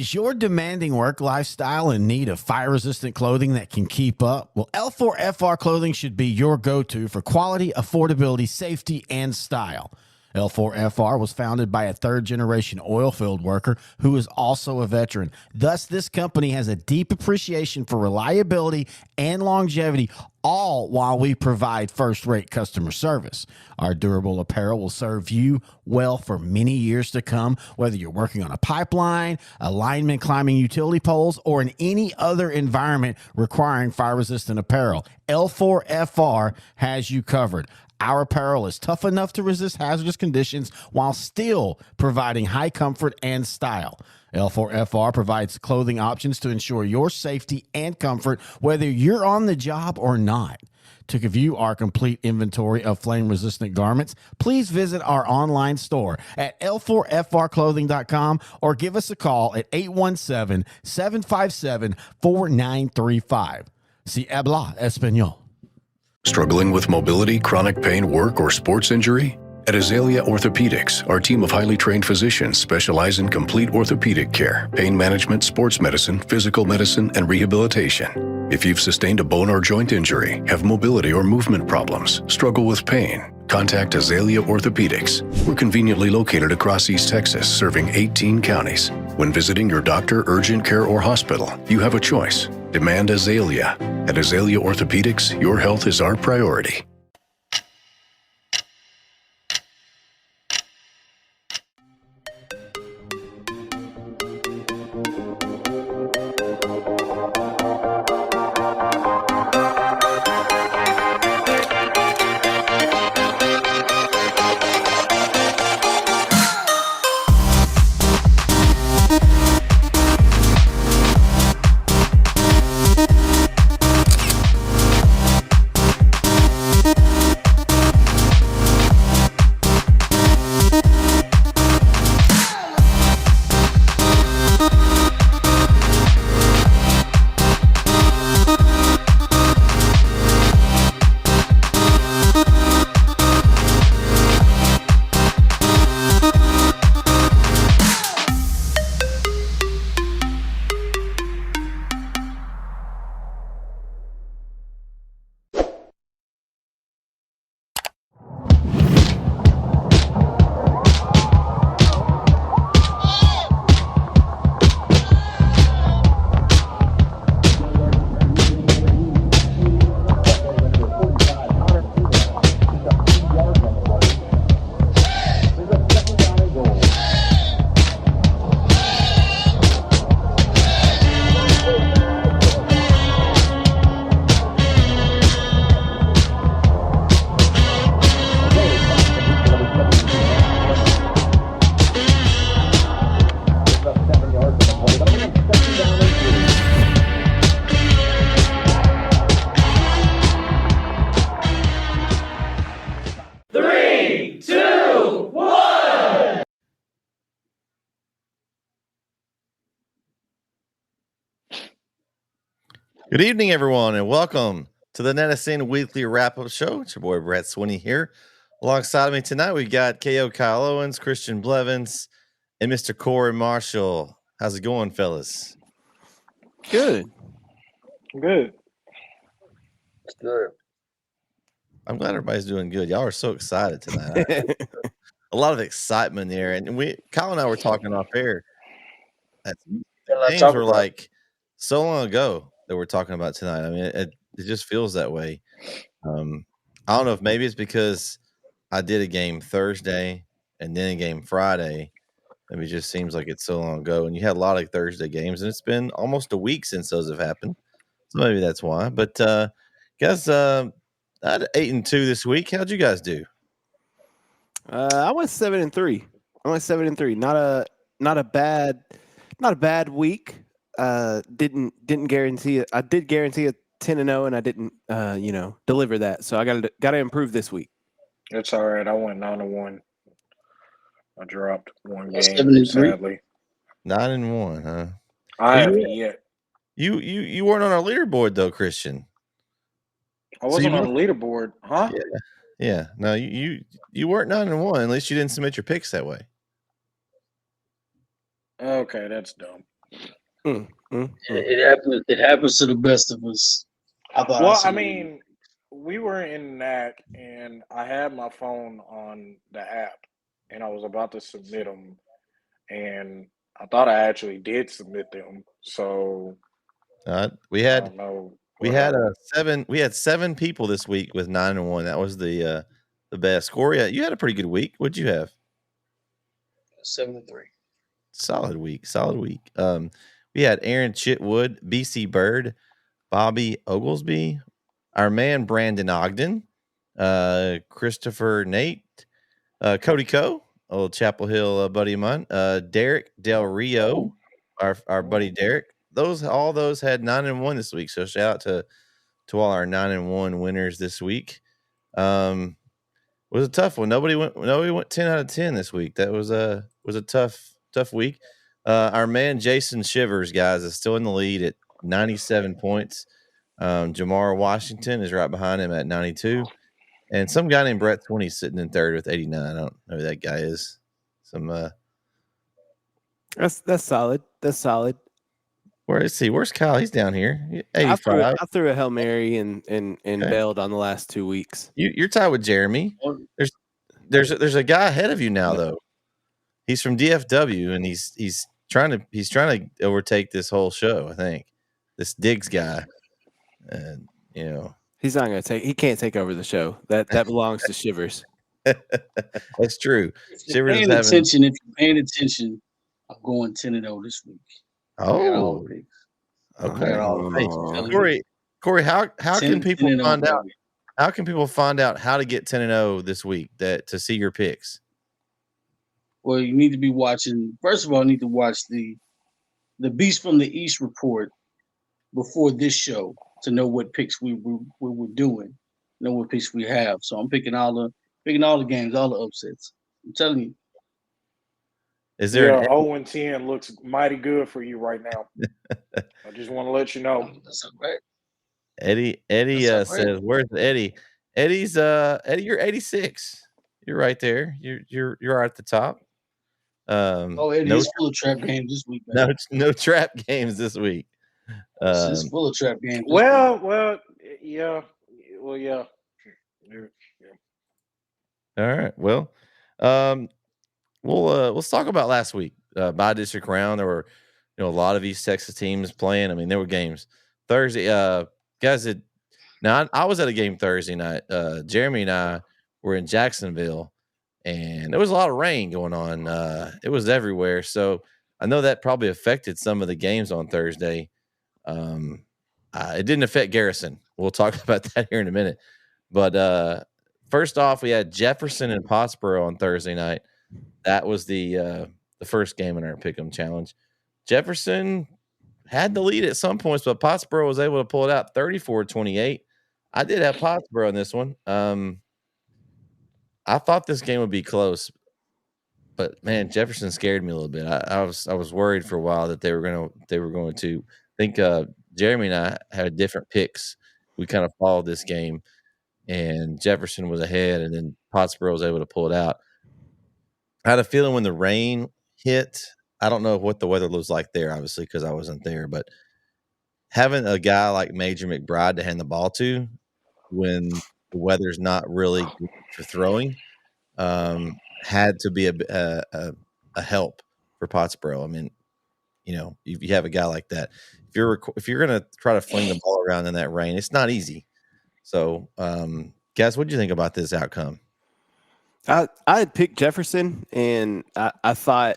Is your demanding work lifestyle in need of fire-resistant clothing that can keep up? Well, L4FR clothing should be your go-to for quality, affordability, safety, and style. L4FR was founded by a third-generation oil field worker who is also a veteran. Thus, this company has a deep appreciation for reliability and longevity, all while we provide first-rate customer service. Our durable apparel will serve you well for many years to come, whether you're working on a pipeline, a lineman climbing utility poles, or in any other environment requiring fire-resistant apparel. L4FR has you covered. Our apparel is tough enough to resist hazardous conditions while still providing high comfort and style. L4FR provides clothing options to ensure your safety and comfort, whether you're on the job or not. To view our complete inventory of flame-resistant garments, please visit our online store at l4frclothing.com or give us a call at 817-757-4935. Si habla español. Struggling with mobility, chronic pain, work, or sports injury? At Azalea Orthopedics, our team of highly trained physicians specialize in complete orthopedic care, pain management, sports medicine, physical medicine, and rehabilitation. If you've sustained a bone or joint injury, have mobility or movement problems, struggle with pain, contact Azalea Orthopedics. We're conveniently located across East Texas, serving 18 counties. When visiting your doctor, urgent care, or hospital, you have a choice. Demand Azalea. At Azalea Orthopedics, your health is our priority. Good evening, everyone, and welcome to the Netison Weekly Wrap-Up Show. It's your boy, Brett Swinney here. Alongside me tonight, we got KO Kyle Owens, Christian Blevins, and Mr. Corey Marshall. How's it going, fellas? Good. Good. It's good. I'm glad everybody's doing good. Y'all are so excited tonight. A lot of excitement there. And Kyle and I were talking off air. Games were like so long ago that we're talking about tonight. I mean, it just feels that way. I don't know if maybe it's because I did a game Thursday and then a game Friday. Maybe it just seems like it's so long ago. And you had a lot of Thursday games, and it's been almost a week since those have happened. So maybe that's why. But guys, I had 8-2 this week. How'd you guys do? I went 7-3. Not a bad week. Didn't guarantee it. I did guarantee a 10-0, and I didn't deliver that. So I got to improve this week. It's all right. I went 9-1. I dropped one game, 7-3. sadly. 9-1, huh? I haven't yet. You weren't on our leaderboard though, Christian. I wasn't on the leaderboard, huh? Yeah. No, you weren't 9-1. At least you didn't submit your picks that way. Okay, that's dumb. It happens to the best of us. I thought Well, I seen it. mean, we were in NAC, and I had my phone on the app, and I was about to submit them, and I thought I actually did submit them. So We I had don't know we what had happened. 7 people this week with 9-1. That was the best. Corey, you had a pretty good week. What'd you have? 7-3. Solid week. We had Aaron Chitwood, BC Bird, Bobby Oglesby, our man Brandon Ogden, Christopher Nate, Cody Coe, old Chapel Hill buddy of mine, Derek Del Rio, our buddy Derek. All those had 9-1 this week. So shout out to all our 9-1 winners this week. It was a tough one. Nobody went 10 out of 10 this week. That was a tough week. Our man Jason Shivers, guys, is still in the lead at 97 points. Jamar Washington is right behind him at 92. And some guy named Brett 20 sitting in third with 89. I don't know who that guy is. That's solid. That's solid. Where is he? Where's Kyle? He's down here. I 85. threw a Hail Mary and Okay. bailed on the last 2 weeks. You're tied with Jeremy. There's a guy ahead of you now, though. He's from DFW, and he's trying to overtake this whole show. I think this Diggs guy, and he's not going to he can't take over the show. That belongs to Shivers. That's true. If you're paying attention, I'm going 10-0 this week. Oh, okay. Corey, how can people find out? How can people find out how to get 10-0 this week? To see your picks. Well, you need to be watching. First of all, you need to watch the Beast from the East report before this show to know what picks we were doing, know what picks we have. So I'm picking all the games, all the upsets. I'm telling you. Is there 0-10 looks mighty good for you right now. I just want to let you know. That's all right. Eddie says, "Where's Eddie? Eddie's Eddie, you're 86. You're right there. You're at the top. Eddie is full of trap games this week. Man. No trap games this week. It's full of trap games. Well, yeah. All right. Well, let's talk about last week. By district round, there were a lot of East Texas teams playing. I mean, there were games Thursday. Guys, I was at a game Thursday night. Jeremy and I were in Jacksonville, and there was a lot of rain going on. It was everywhere, so I know that probably affected some of the games on Thursday. It didn't affect Garrison. We'll talk about that here in a minute. But first off, we had Jefferson and Pottsboro on Thursday night. That was the first game in our Pick'em Challenge. Jefferson had the lead at some points, but Pottsboro was able to pull it out 34-28. I did have Pottsboro in this one. I thought this game would be close, but man, Jefferson scared me a little bit. I was worried for a while that they were going to. I think Jeremy and I had different picks. We kind of followed this game, and Jefferson was ahead, and then Pottsboro was able to pull it out. I had a feeling when the rain hit, I don't know what the weather was like there, obviously, because I wasn't there, but having a guy like Major McBride to hand the ball to when the weather's not really good for throwing had to be a help for Pottsboro. I mean, if you have a guy like that, if you're going to try to fling the ball around in that rain, it's not easy. So, guys, what do you think about this outcome? I had picked Jefferson, and I thought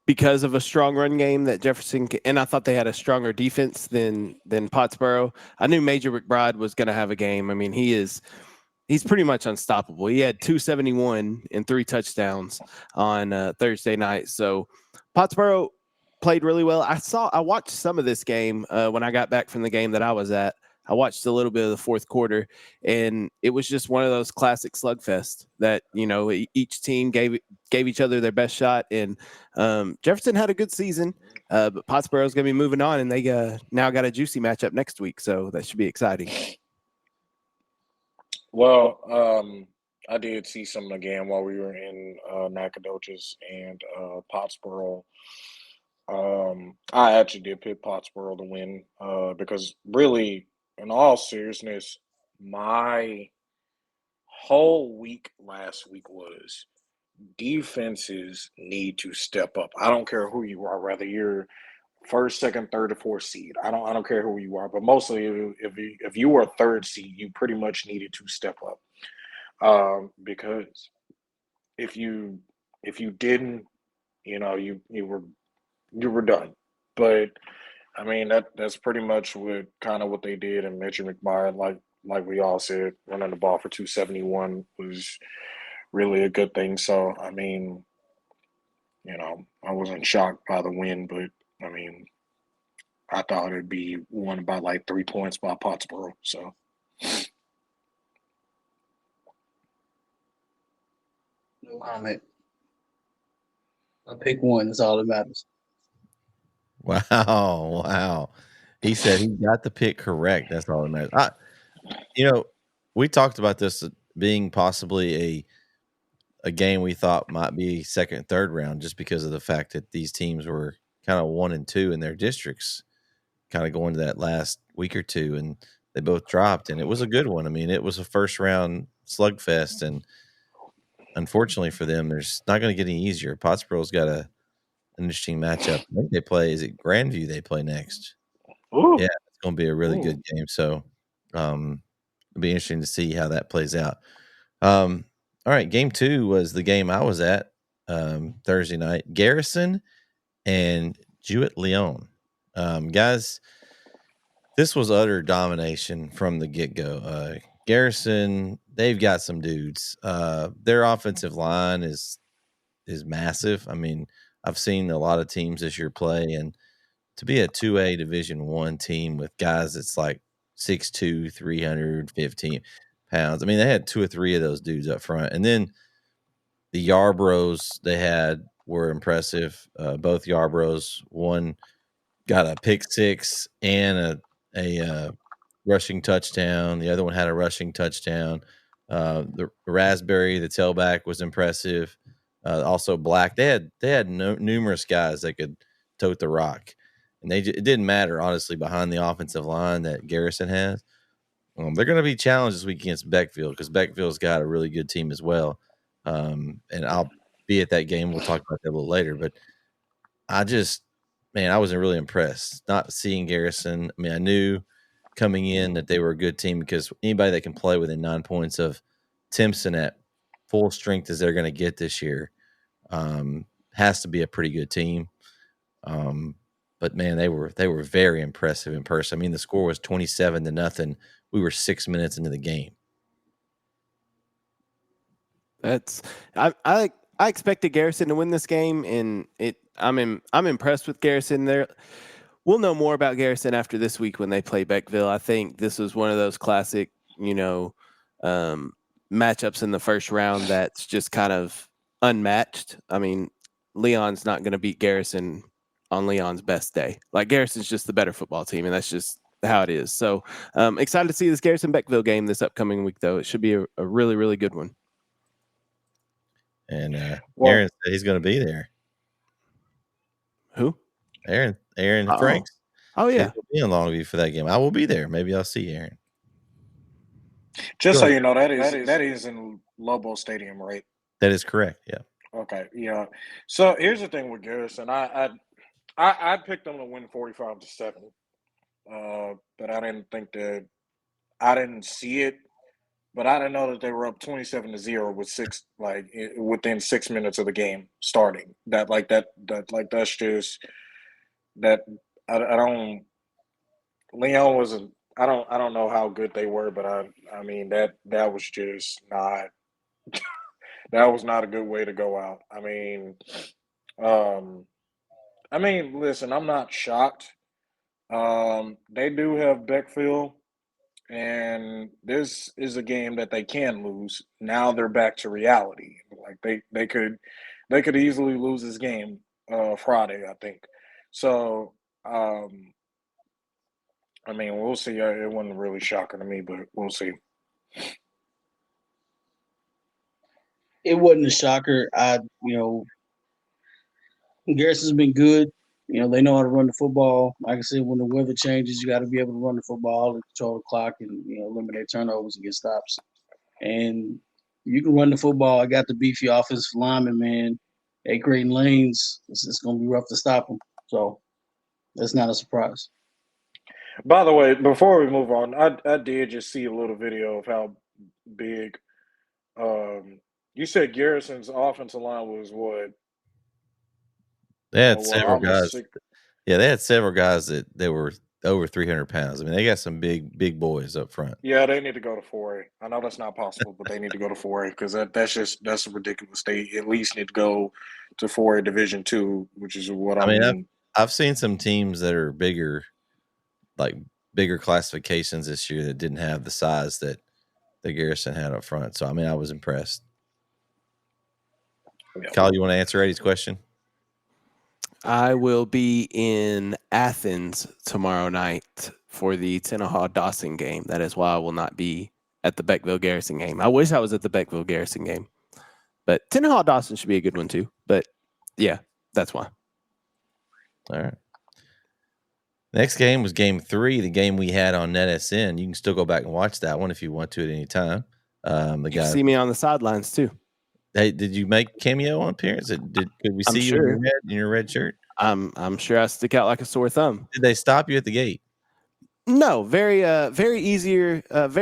because of a strong run game that Jefferson and I thought they had a stronger defense than Pottsboro. I knew Major McBride was going to have a game. I mean, he's pretty much unstoppable. He had 271 and 3 touchdowns on Thursday night. So Pottsboro played really well. I watched some of this game when I got back from the game that I was at. I watched a little bit of the fourth quarter, and it was just one of those classic slugfest that, each team gave each other their best shot. And Jefferson had a good season, but Pottsboro's going to be moving on, and they now got a juicy matchup next week. So that should be exciting. Well, I did see some again while we were in Nacogdoches, and Pottsboro I actually did pick Pottsboro to win because really, in all seriousness, my whole week last week was defenses need to step up. I don't care who you are, whether you're first, second, third, or fourth seed. I don't care who you are, but mostly if you were a third seed, you pretty much needed to step up because if you didn't, you were done. But I mean that's pretty much what they did. And Mitchell McMyer, like we all said, running the ball for 271 was really a good thing. So I mean, I wasn't shocked by the win, but I mean, I thought it'd be won by like 3 points by Pottsboro. So No comment. I pick one. That's all that matters. Wow, wow. He said he got the pick correct. That's all that matters. We talked about this being possibly a game we thought might be second, third round, just because of the fact that these teams were kind of 1 and 2 in their districts, kind of going to that last week or two, and they both dropped, and it was a good one. I mean, it was a first round slugfest, and unfortunately for them, there's not going to get any easier. Pottsboro's got an interesting matchup. I think they play. Is it Grandview they play next? ooh, Yeah, it's going to be a really ooh. good game. So, it'll be interesting to see how that plays out. All right, game 2 was the game I was at Thursday night. Garrison and Jewett Leon. Guys, this was utter domination from the get-go. Garrison, they've got some dudes. Their offensive line is massive. I mean, I've seen a lot of teams this year play, and to be a 2A Division I team with guys that's like 6'2", 315 pounds. I mean, they had 2 or 3 of those dudes up front. And then the Yarbros they had were impressive. Both Yarbros, one got a pick six and a rushing touchdown. The other one had a rushing touchdown. The Raspberry, the tailback, was impressive. Also Black. They had numerous guys that could tote the rock, and it didn't matter honestly behind the offensive line that Garrison has. They're going to be challenged this week against Beckville because Beckville's got a really good team as well. And I'll be at that game. We'll talk about that a little later. But I wasn't really impressed not seeing Garrison. I mean, I knew coming in that they were a good team because anybody that can play within 9 points of Timpson at full strength as they're going to get this year has to be a pretty good team. But man, they were very impressive in person. I mean, the score was 27-0. We were 6 minutes into the game. I expected Garrison to win this game, and I'm impressed with Garrison. We'll know more about Garrison after this week when they play Beckville. I think this was one of those classic, matchups in the first round that's just kind of unmatched. I mean, Leon's not going to beat Garrison on Leon's best day. Like, Garrison's just the better football team, and that's just how it is. So excited to see this Garrison Beckville game this upcoming week, though. It should be a really, really good one. And Aaron said he's going to be there. Who? Aaron Uh-oh. Franks. Oh, yeah. He'll be in Longview for that game. I will be there. Maybe I'll see Aaron. Just so you know, that is in Lobo Stadium, right? That is correct. Yeah. Okay, yeah. So here's the thing with Garrison. I picked them to win 45-7, but I didn't see it, but I didn't know that they were up 27-0 with within 6 minutes of the game starting. That's just that I don't. Leon wasn't. I don't know how good they were, but I mean that was just not. That was not a good way to go out. Listen, I'm not shocked. They do have Beckville, and this is a game that they can lose. Now they're back to reality. Like they could easily lose this game Friday, I think. So, we'll see. It wasn't really shocking to me, but we'll see. It wasn't a shocker. Garrison's been good. They know how to run the football. Like I said, when the weather changes, you got to be able to run the football and control the clock and eliminate turnovers and get stops. And you can run the football. I got the beefy offensive lineman, man. They creating lanes. It's going to be rough to stop them. So that's not a surprise. By the way, before we move on, I did just see a little video of how big. You said Garrison's offensive line was what? They had several almost guys. Yeah, they had several guys that they were over 300 pounds. I mean, they got some big boys up front. Yeah, they need to go to 4A. I know that's not possible, but they need to go to 4A because that's ridiculous. They at least need to go to 4A Division II, which is what I mean, I've seen some teams that are bigger, like bigger classifications this year that didn't have the size that the Garrison had up front. So I mean, I was impressed. Yeah. Kyle, you want to answer Eddie's question? I will be in Athens tomorrow night for the Tenaha Dawson game. That is why I will not be at the Beckville Garrison game. I wish I was at the Beckville Garrison game, but Tenaha Dawson should be a good one too. But yeah, that's why. All right. Next game was game 3, the game we had on NetSN. You can still go back and watch that one if you want to at any time. You see me on the sidelines too. Hey, did you make cameo appearance? Could we see you in your red shirt? I'm sure I stick out like a sore thumb. Did they stop you at the gate? No, very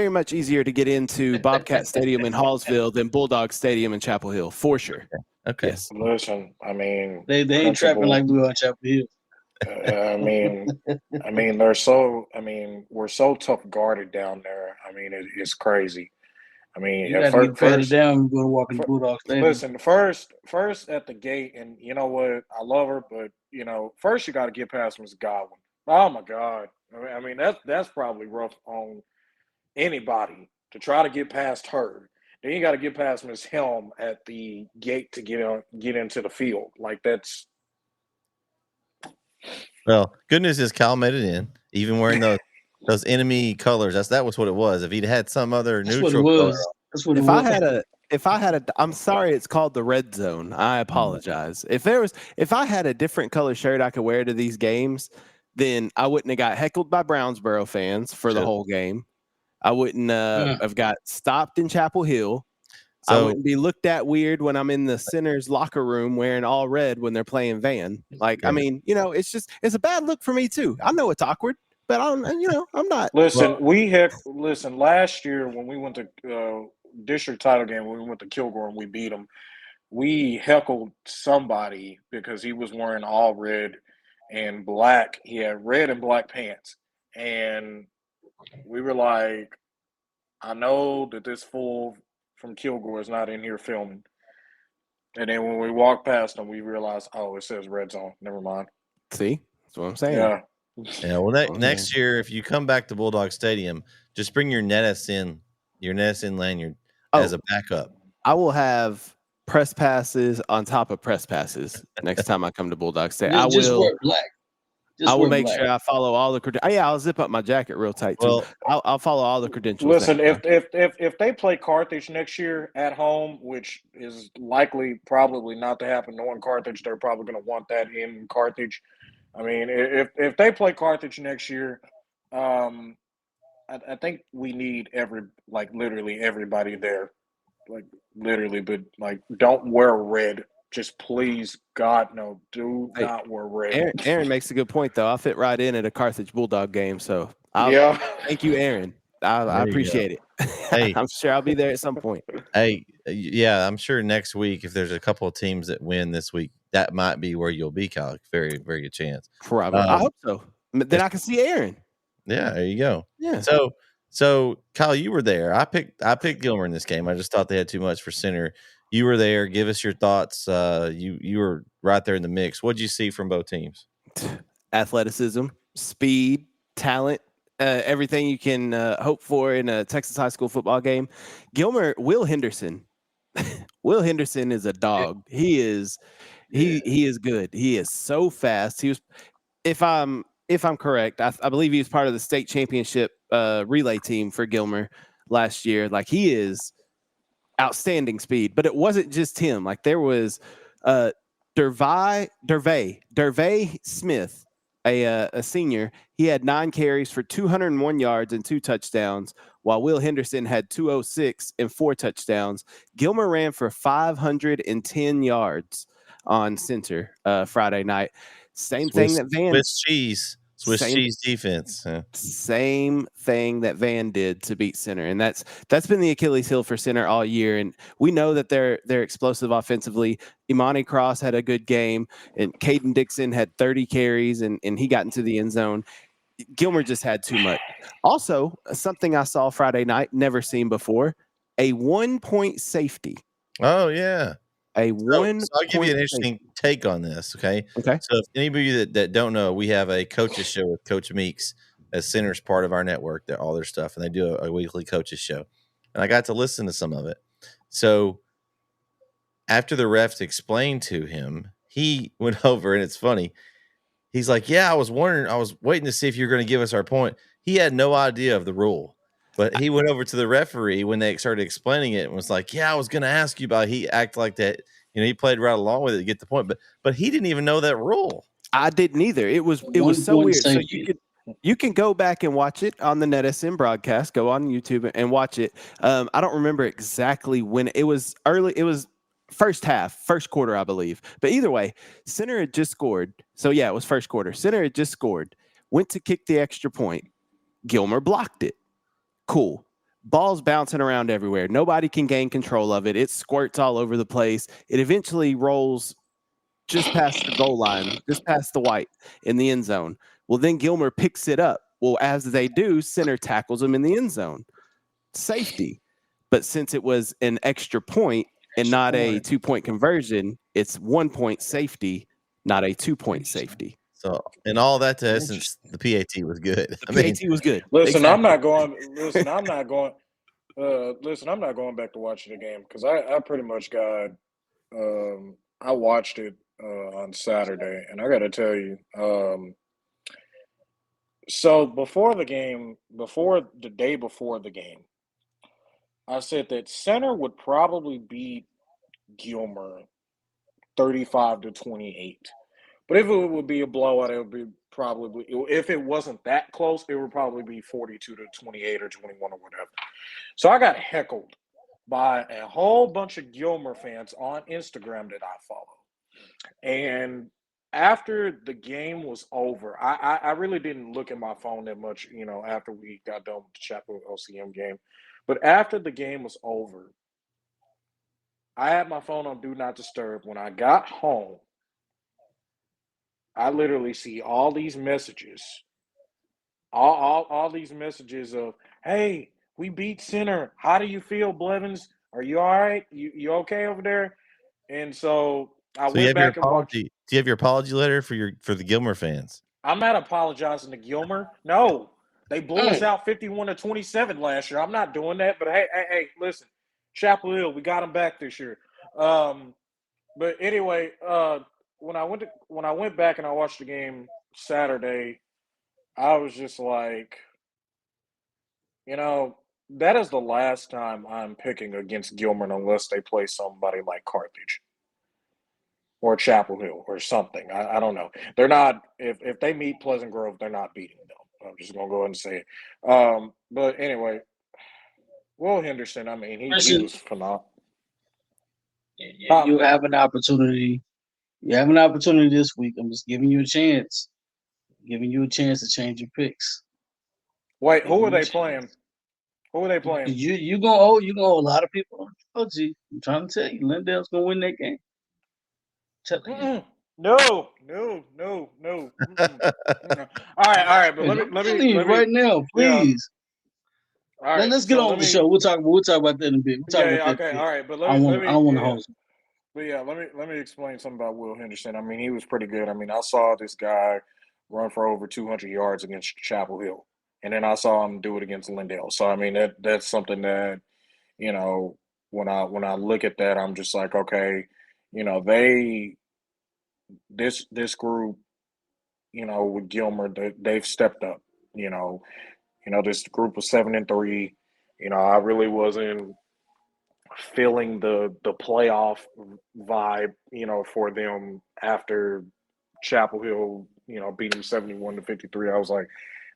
much easier to get into Bobcat Stadium in Hallsville than Bulldog Stadium in Chapel Hill, for sure. Okay. Yes. Listen, I mean, they ain't trapping like we are on Chapel Hill. I mean, we're so tough guarded down there. I mean, it's crazy. I mean, you got to get patted down. We're going to walk in the Bulldog Stadium. Listen, first at the gate, and you know what? I love her, but first you got to get past Ms. Godwin. Oh my God! I mean that's probably rough on anybody to try to get past her. Then you got to get past Ms. Helm at the gate to get into the field. Like that's. Well, good news is Kyle made it in, even wearing those enemy colors. That was what it was. If he'd had some other neutral color, that's what it was. If I had I'm sorry, it's called the red zone. I apologize. If I had a different color shirt I could wear to these games, then I wouldn't have got heckled by Brownsboro fans for the whole game. I wouldn't have got stopped in Chapel Hill. So, I wouldn't be looked at weird when I'm in the center's locker room wearing all red when they're playing Van. Like, I mean, it's a bad look for me too. I know it's awkward, but I'm not. Listen, last year when we went to district title game, when we went to Kilgore and we beat them, we heckled somebody because he was wearing all red and black. He had red and black pants. And we were like, I know that this fool from Kilgore is not in here filming. And then when we walked past him, we realized, it says red zone. Never mind. See? That's what I'm saying. Yeah. Well, next year, if you come back to Bulldog Stadium, just bring your NetSN lanyard as a backup. I will have press passes on top of press passes next time I come to Bulldog Stadium. Just wear black. I will make sure I follow all the credentials. Yeah, I'll zip up my jacket real tight too. I'll follow all the credentials. Listen, if they play Carthage next year at home, which is likely probably not to happen, knowing Carthage, they're probably going to want that in Carthage. I mean, if they play Carthage next year, I think we need literally everybody there, like literally. But like, don't wear red. Just please, God, no, do not wear red. Aaron makes a good point, though. I'll fit right in at a Carthage Bulldog game. So, thank you, Aaron. I appreciate it. Hey, I'm sure I'll be there at some point. Hey, yeah, I'm sure next week, if there's a couple of teams that win this week, that might be where you'll be, Kyle. Very, very good chance. Probably. I hope so. Then I can see Aaron. Yeah, there you go. Yeah. So Kyle, you were there. I picked Gilmer in this game. I just thought they had too much for center. You were there. Give us your thoughts. You were right there in the mix. What did you see from both teams? Athleticism, speed, talent, everything you can hope for in a Texas high school football game. Gilmer, Will Henderson. Will Henderson is a dog. He is good. He is so fast. He was, if I'm correct, I believe he was part of the state championship relay team for Gilmer last year. Like, he is outstanding speed, but it wasn't just him. Like, there was Dervay Smith, a senior, he had 9 carries for 201 yards and 2 touchdowns, while Will Henderson had 206 and 4 touchdowns. Gilmer ran for 510 yards on center Friday night. Same thing that Van Swiss cheese defense. Same thing that Van did to beat center, and that's been the Achilles heel for center all year. And we know that they're explosive offensively. Imani Cross had a good game, and Caden Dixon had 30 carries, and he got into the end zone. Gilmer just had too much. Also, something I saw Friday night, never seen before, a 1-point safety. Oh yeah. So I'll give you an interesting take on this. Okay. So if anybody that don't know, we have a coaches show with Coach Meeks as center's part of our network, that all their stuff, and they do a weekly coaches show. And I got to listen to some of it. So after the refs explained to him, he went over, and it's funny. He's like, "Yeah, I was waiting to see if you're going to give us our point." He had no idea of the rule. But he went over to the referee when they started explaining it and was like, "Yeah, I was going to ask you about it." He acted like that. He played right along with it to get the point, but he didn't even know that rule. I didn't either. It was so weird. Safety. So you can go back and watch it on the NetSN broadcast. Go on YouTube and watch it. I don't remember exactly when it was early. It was first quarter, I believe. But either way, center had just scored. So yeah, it was first quarter. Center had just scored. Went to kick the extra point. Gilmer blocked it. Cool. Ball's bouncing around everywhere. Nobody can gain control of it. It squirts all over the place. It eventually rolls just past the goal line, just past the white in the end zone. Well, then Gilmer picks it up. Well, as they do, center tackles him in the end zone. Safety. But since it was an extra point and not a 2-point conversion, it's 1-point safety, not a 2-point safety. So, in all that to essence, the PAT was good. PAT was good. Listen, Exactly. I'm not going back to watching the game because I pretty much got. I watched it on Saturday, and I got to tell you. So before the day before the game, I said that center would probably beat Gilmer 35-28. But if it would be a blowout, it would be probably, if it wasn't that close, it would probably be 42-28 or 21 or whatever. So I got heckled by a whole bunch of Gilmer fans on Instagram that I follow. And after the game was over, I really didn't look at my phone that much, after we got done with the Chapel LCM game. But after the game was over, I had my phone on Do Not Disturb. When I got home, I literally see all these messages, all these messages of, "Hey, we beat center. How do you feel, Blevins? Are you all right? You okay over there?" And so I went back and watched. Do you have your apology letter for the Gilmer fans? I'm not apologizing to Gilmer. No, they blew us out 51-27 last year. I'm not doing that. But hey, listen, Chapel Hill, we got them back this year. But anyway, when I went back and I watched the game Saturday, I was just like, that is the last time I'm picking against Gilmer unless they play somebody like Carthage or Chapel Hill or something. I don't know. They're not. If they meet Pleasant Grove, they're not beating them. I'm just gonna go ahead and say it. But anyway, Will Henderson. I mean, he was phenomenal. You have an opportunity. You have an opportunity this week. I'm just giving you a chance. Giving you a chance to change your picks. Wait, who are they playing? Who are they playing? You gonna owe a lot of people. Oh, gee, I'm trying to tell you, Lindell's gonna win that game. No. All right. But let me right now, please. Yeah. All right, let's get on the show. We'll talk about that in a bit. Okay. All right, but I want to host. But yeah, let me explain something about Will Henderson. I mean, he was pretty good. I mean, I saw this guy run for over 200 yards against Chapel Hill, and then I saw him do it against Lindell. So I mean, that's something that, when I look at that, I'm just like, okay, this group, with Gilmer, they've stepped up. This group was 7-3. I really wasn't feeling the playoff vibe, for them after Chapel Hill, beat them 71-53. I was like,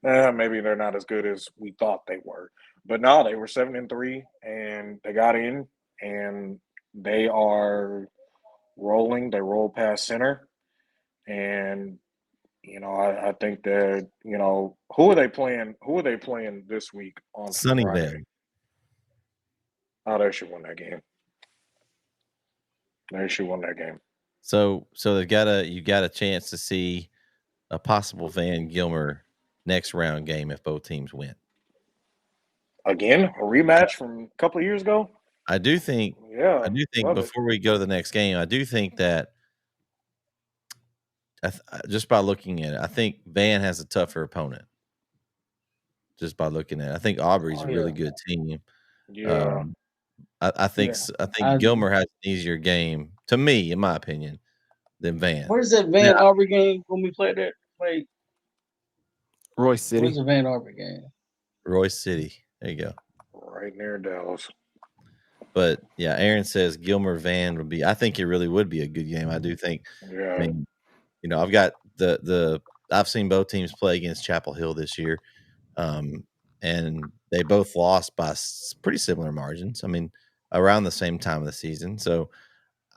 maybe they're not as good as we thought they were. But no, they were 7-3, and they got in, and they are rolling. They rolled past center, and I think that who are they playing? Who are they playing this week on Friday? Sunnyvale. Oh, they should win that game. They should win that game. So you got a chance to see a possible Van Gilmer next round game if both teams win. Again, a rematch from a couple of years ago. I do think before we go to the next game, I do think that just by looking at it, I think Van has a tougher opponent. Just by looking at it, I think Aubrey's a really good team. Yeah. I think Gilmer has an easier game, to me, in my opinion, than Van. Where's that Van Aubrey game when we played that? Royce City. Where's the Van Aubrey game? Royce City. There you go. Right near Dallas. But yeah, Aaron says Gilmer Van would be. I think it really would be a good game. I do think. Yeah. I mean, I've got I've seen both teams play against Chapel Hill this year, and they both lost by pretty similar margins. I mean, around the same time of the season. So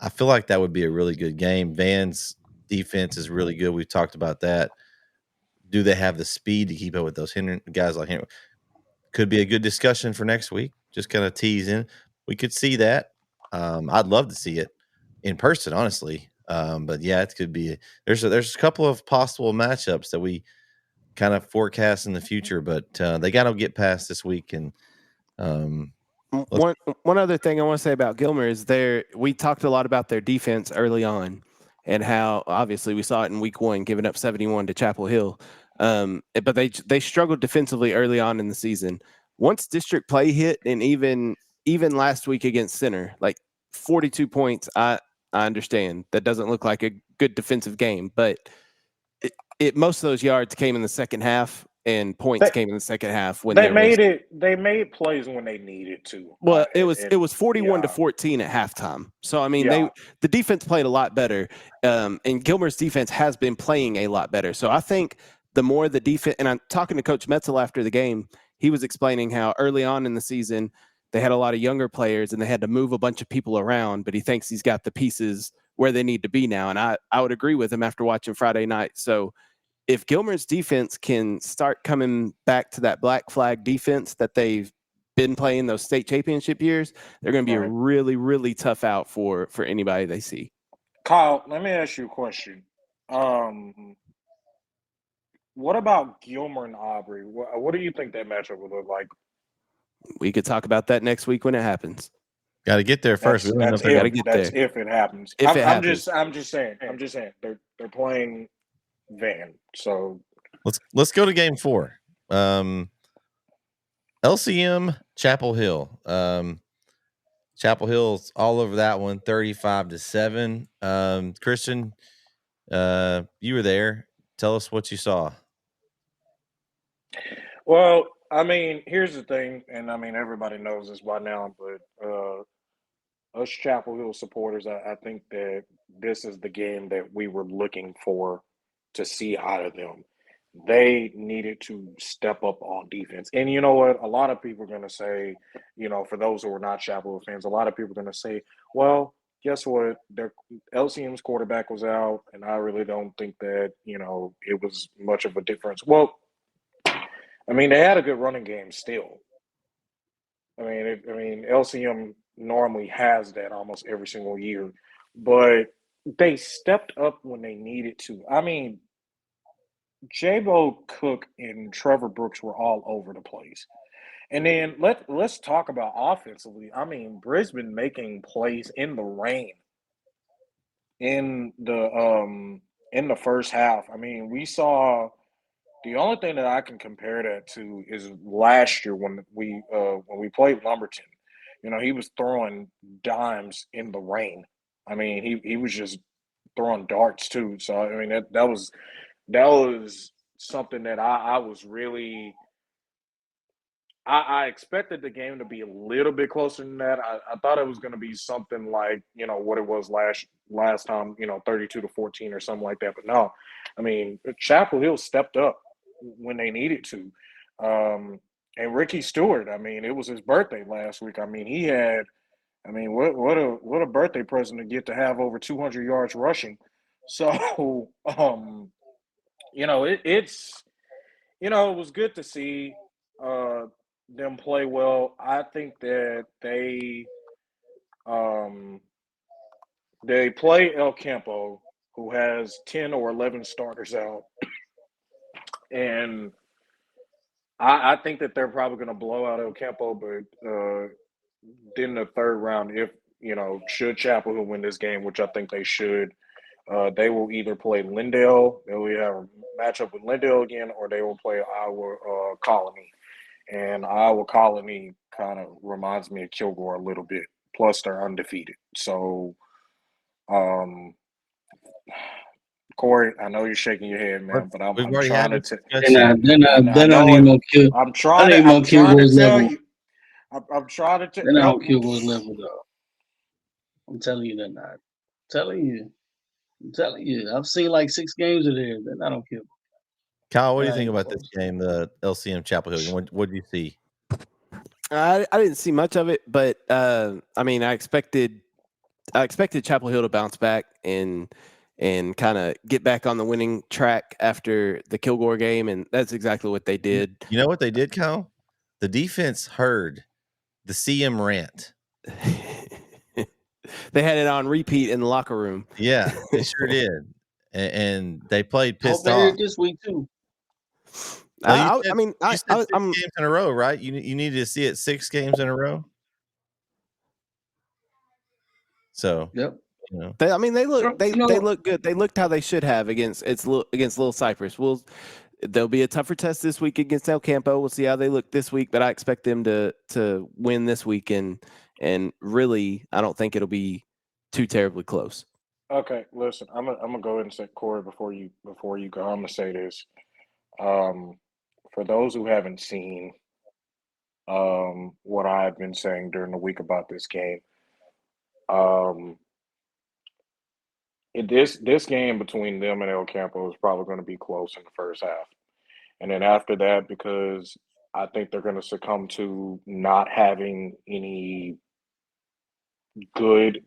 I feel like that would be a really good game. Van's defense is really good. We've talked about that. Do they have the speed to keep up with those guys like Henry? Could be a good discussion for next week. Just kind of tease in. We could see that. I'd love to see it in person, honestly. But yeah, it could be. There's a couple of possible matchups that we kind of forecast in the future, but they got to get past this week. And one other thing I want to say about Gilmer is we talked a lot about their defense early on, and how obviously we saw it in week 1, giving up 71 to Chapel Hill. But they struggled defensively early on in the season. Once district play hit, and even last week against Center, like 42 points, I understand that doesn't look like a good defensive game, but most of those yards came in the second half, and points came in the second half when they made plays when they needed to. Well, it was 41-14 at halftime. So I mean, the defense played a lot better, and Gilmer's defense has been playing a lot better. So I think the more the defense, and I'm talking to Coach Metzel after the game, he was explaining how early on in the season they had a lot of younger players and they had to move a bunch of people around, but he thinks he's got the pieces where they need to be now. And I would agree with him after watching Friday night. So if Gilmer's defense can start coming back to that black flag defense that they've been playing those state championship years, they're going to be a really, really tough out for anybody they see. Kyle, let me ask you a question. What about Gilmer and Aubrey? What do you think that matchup would look like? We could talk about that next week when it happens. Got to get there first. That's if it happens. I'm just saying. They're playing Van. So let's go to game 4. LCM Chapel Hill. Chapel Hill's all over that one, 35-7. Christian, you were there. Tell us what you saw. Well, I mean, here's the thing, and I mean everybody knows this by now, but us Chapel Hill supporters, I think that this is the game that we were looking for to see out of them. They needed to step up on defense. And you know what? A lot of people are going to say, for those who are not Chapel Hill fans, a lot of people are going to say, well, guess what? Their LCM's quarterback was out, and I really don't think that, it was much of a difference. Well, I mean, they had a good running game still. I mean, LCM normally has that almost every single year, but they stepped up when they needed to. I mean, Jabo Cook and Trevor Brooks were all over the place. And then let's talk about offensively. I mean, Brisbane making plays in the rain in the first half. I mean, we saw the only thing that I can compare that to is last year when we played Lumberton. He was throwing dimes in the rain. I mean, he was just throwing darts too. So I mean that was something that I was really I expected the game to be a little bit closer than that. I thought it was going to be something like what it was last time, 32-14 or something like that. But no, I mean Chapel Hill stepped up when they needed to, and Ricky Stewart. I mean, it was his birthday last week. I mean, he had. I mean, what a birthday present to get to have over 200 yards rushing. So, it's it was good to see uh, them play well. I think that um, they play El Campo, who has 10 or 11 starters out, and I think that they're probably going to blow out El Campo, but then the third round, if should Chapel Hill win this game, which I think they should, they will either play Lindale, they will have a matchup with Lindale again, or they will play Iowa Colony. And Iowa Colony kind of reminds me of Kilgore a little bit. Plus, they're undefeated. So, Corey, I know you're shaking your head, man, but I'm already trying had to. this discussion. They're not even gonna kill. I'm trying to tell you. I'm trying to tell you. They're not on Kilgore's level, though. I'm telling you, they're not. I'm telling you. I've seen like 6 games of theirs. They're not on Kilgore. Kyle, what do you think about this game, the LCM Chapel Hill? What did you see? I didn't see much of it, but I mean, I expected Chapel Hill to bounce back and kind of get back on the winning track after the Kilgore game, and that's exactly what they did. You know what they did, Kyle? The defense heard the CM rant. They had it on repeat in the locker room. Yeah, they sure did, and they played pissed off. off This week too. Well, I'm 6 games in a row, right? You needed to see it 6 games in a row. So yep. They look good. They looked how they should have against Little Cypress. There'll be a tougher test this week against El Campo. We'll see how they look this week, but I expect them to win this week, and really, I don't think it'll be too terribly close. Okay, listen, I'm gonna go ahead and say, Corey, before you go, I'm gonna say this. For those who haven't seen what I've been saying during the week about this game, this game between them and El Campo is probably going to be close in the first half. And then after that, because I think they're going to succumb to not having any good,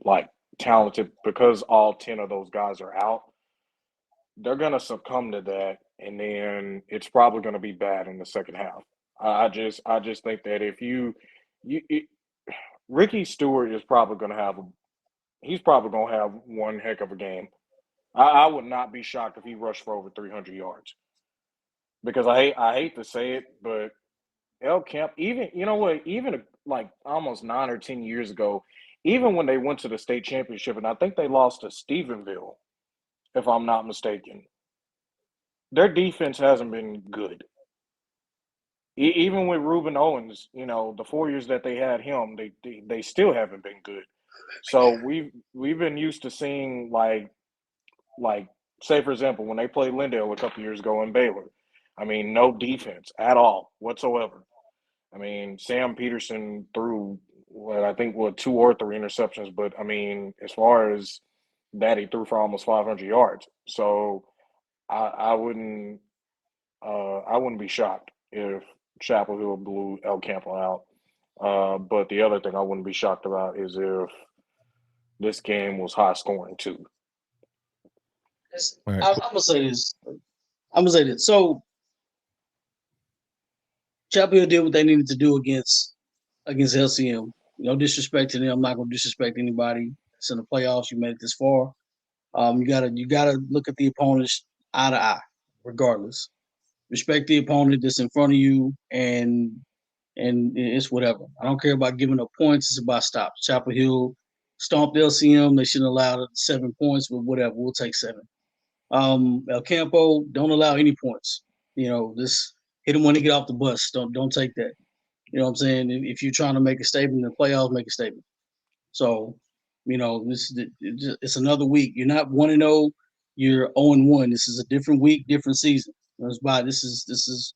talented, because all 10 of those guys are out, they're going to succumb to that. And then it's probably going to be bad in the second half. I just think that if Ricky Stewart is probably going to have one heck of a game. I would not be shocked if he rushed for over 300 yards. Because I hate to say it, but El Camp, even like almost 9 or 10 years ago, even when they went to the state championship, and I think they lost to Stephenville, if I'm not mistaken, their defense hasn't been good. Even with Reuben Owens, the 4 years that they had him, they still haven't been good. So we've been used to seeing like say for example when they played Lindale a couple years ago in Baylor, I mean no defense at all whatsoever. I mean Sam Peterson threw I think 2 or 3 interceptions, but I mean as far as that he threw for almost 500 yards. So I wouldn't be shocked if Chapel Hill blew El Campo out. But the other thing I wouldn't be shocked about is if this game was high scoring too. Right. I'm gonna say this. So Chapel Hill did what they needed to do against LCM. No disrespect to them. I'm not gonna disrespect anybody that's in the playoffs. You made it this far. You gotta look at the opponents eye to eye, regardless. Respect the opponent that's in front of you, and it's whatever. I don't care about giving up points. It's about stops. Chapel Hill stomped LCM. They shouldn't allow 7 points, but whatever. We'll take 7. El Campo, don't allow any points. Just hit them when they get off the bus. Don't take that. You know what I'm saying? If you're trying to make a statement in the playoffs, make a statement. So, it's another week. You're not 1-0. You're 0-1. This is a different week, different season. This is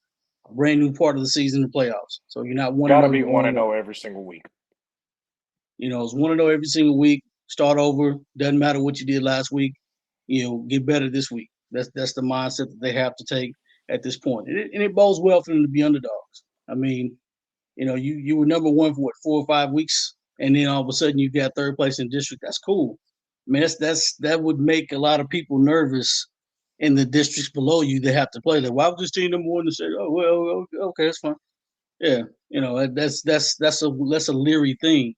a brand new part of the season, the playoffs. So you're not 1-0. Got to be 1-0 every single week. It's 1-0 every single week. Start over. Doesn't matter what you did last week. Get better this week. That's the mindset that they have to take at this point. And it bodes well for them to be underdogs. I mean, you were number one for what, 4 or 5 weeks, and then all of a sudden you got third place in district. That's cool. I mean, that would make a lot of people nervous in the districts below you that have to play. Like, why would this team number one to say, oh well, okay, that's fine. Yeah, that's a leery thing.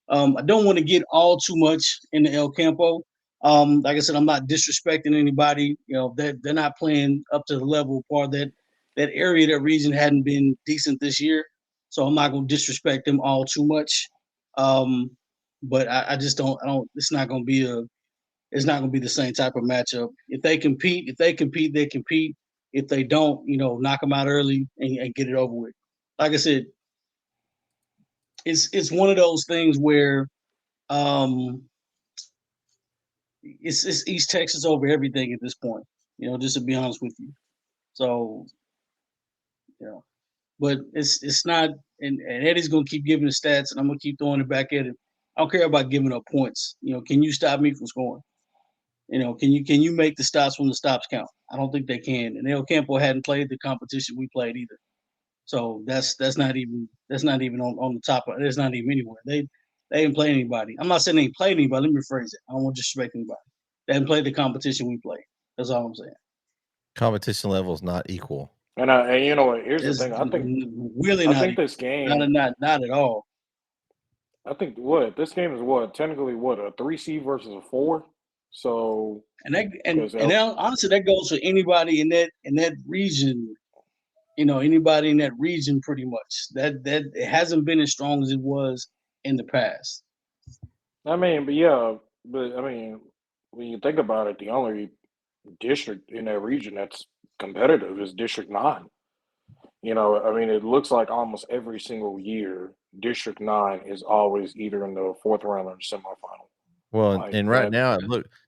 I don't want to get all too much into El Campo. Like I said, I'm not disrespecting anybody. They're not playing up to the level. Part of that area, that region hadn't been decent this year, so I'm not going to disrespect them all too much. But I just don't. It's not going to be the same type of matchup. If they compete, they compete. If they don't, knock them out early and get it over with. Like I said, it's one of those things where it's East Texas over everything at this point. Just to be honest with you. So, but it's not. And Eddie's gonna keep giving the stats, and I'm gonna keep throwing it back at him. I don't care about giving up points. Can you stop me from scoring? Can you make the stops when the stops count? I don't think they can. And El Campo hadn't played the competition we played either. So that's not even on the top of. It's not even anywhere. They didn't play anybody. I'm not saying they ain't played anybody. Let me rephrase it. I don't want to disrespect anybody. They haven't played the competition we played. That's all I'm saying. Competition level is not equal. And you know what? Here's the thing. I think really not. I think this game. Not at all. I think this game is technically a 3 seed versus a 4. So honestly, that goes for anybody in that region. Anybody in that region, pretty much. That it hasn't been as strong as it was in the past. I mean, but I mean, when you think about it, the only district in that region that's competitive is District 9. I mean, it looks like almost every single year, District 9 is always either in the 4th round or the semifinal. Well, and right now,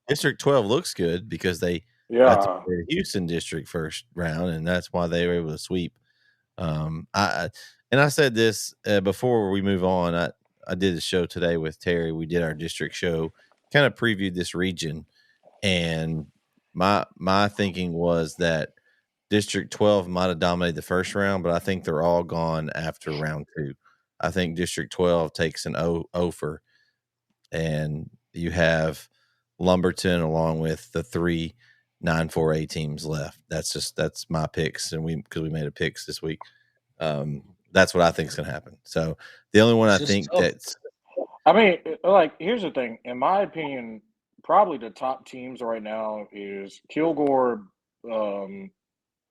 District 12 looks good because they got to play the Houston District first round, and that's why they were able to sweep. I said this before we move on. I did a show today with Terry. We did our district show, kind of previewed this region, and my thinking was that District 12 might have dominated the first round, but I think they're all gone after round 2. I think District 12 takes an over, and you have Lumberton along with the 3 9-4A teams left. That's my picks, and because we made a picks this week. That's what I think is going to happen. So the only one I think that's. I mean, here's the thing. In my opinion, probably the top teams right now is Kilgore,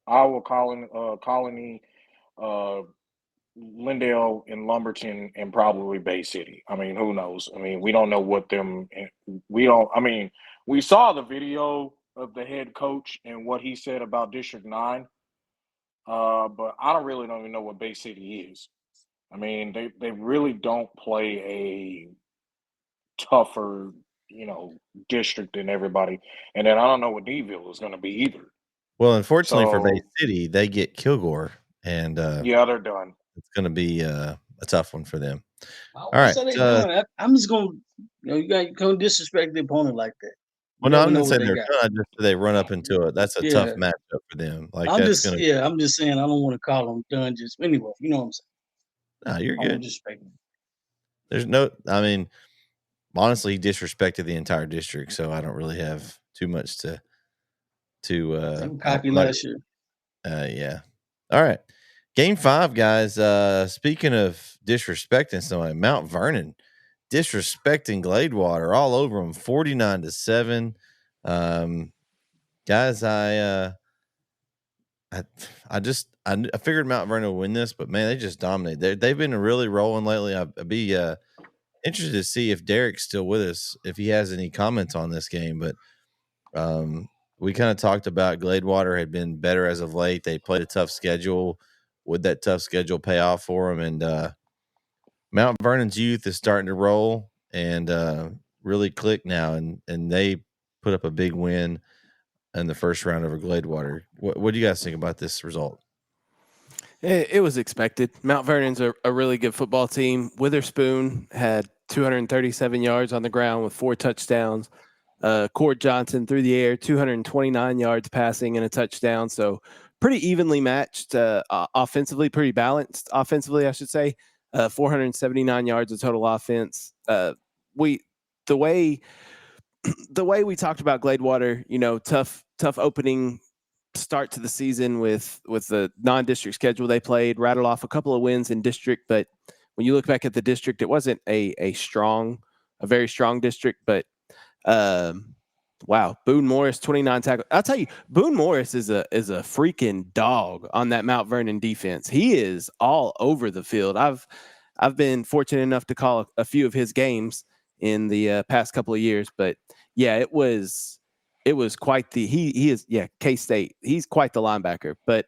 Iowa Colony, Lindale, and Lumberton, and probably Bay City. I mean, who knows? I mean, we don't know what them. We don't. I mean, we saw the video of the head coach and what he said about District 9. But I don't even know what Bay City is. I mean, they really don't play a tougher, district than everybody. And then I don't know what Deville is going to be either. Well, unfortunately for Bay City, they get Kilgore, and they're done. It's going to be a tough one for them. All right, I'm just going. You can't disrespect the opponent like that. Well, no, I'm not saying they're done. They run up into it. That's a tough matchup for them. I'm just saying. I don't want to call them done. Just anyway, you know what I'm saying. No, you're good. There's no. I mean, honestly, he disrespected the entire district, so I don't really have too much to. Copy last year. Yeah. All right. Game 5, guys. Speaking of disrespecting somebody, Mount Vernon disrespecting Gladewater all over them, 49-7. Guys, I figured Mount Vernon would win this, but man, they just dominated. They've been really rolling lately. I'd be interested to see if Derek's still with us, if he has any comments on this game. But we kind of talked about Gladewater had been better as of late. They played a tough schedule. Would that tough schedule pay off for them? And Mount Vernon's youth is starting to roll and really click now, and they put up a big win in the first round over Gladewater. What do you guys think about this result? It was expected. Mount Vernon's a really good football team. Witherspoon had 237 yards on the ground with 4 touchdowns. Cord Johnson through the air, 229 yards passing and a touchdown. So pretty evenly matched offensively, pretty balanced offensively, I should say. 479 yards of total offense. The way we talked about Gladewater, tough opening start to the season with the non-district schedule they played, rattled off a couple of wins in district, but when you look back at the district, it wasn't a very strong district, but wow, Boone Morris 29 tackles. I'll tell you, Boone Morris is a freaking dog on that Mount Vernon defense. He is all over the field. I've been fortunate enough to call a few of his games in the past couple of years, but yeah, it was quite the he is K-State. He's quite the linebacker. But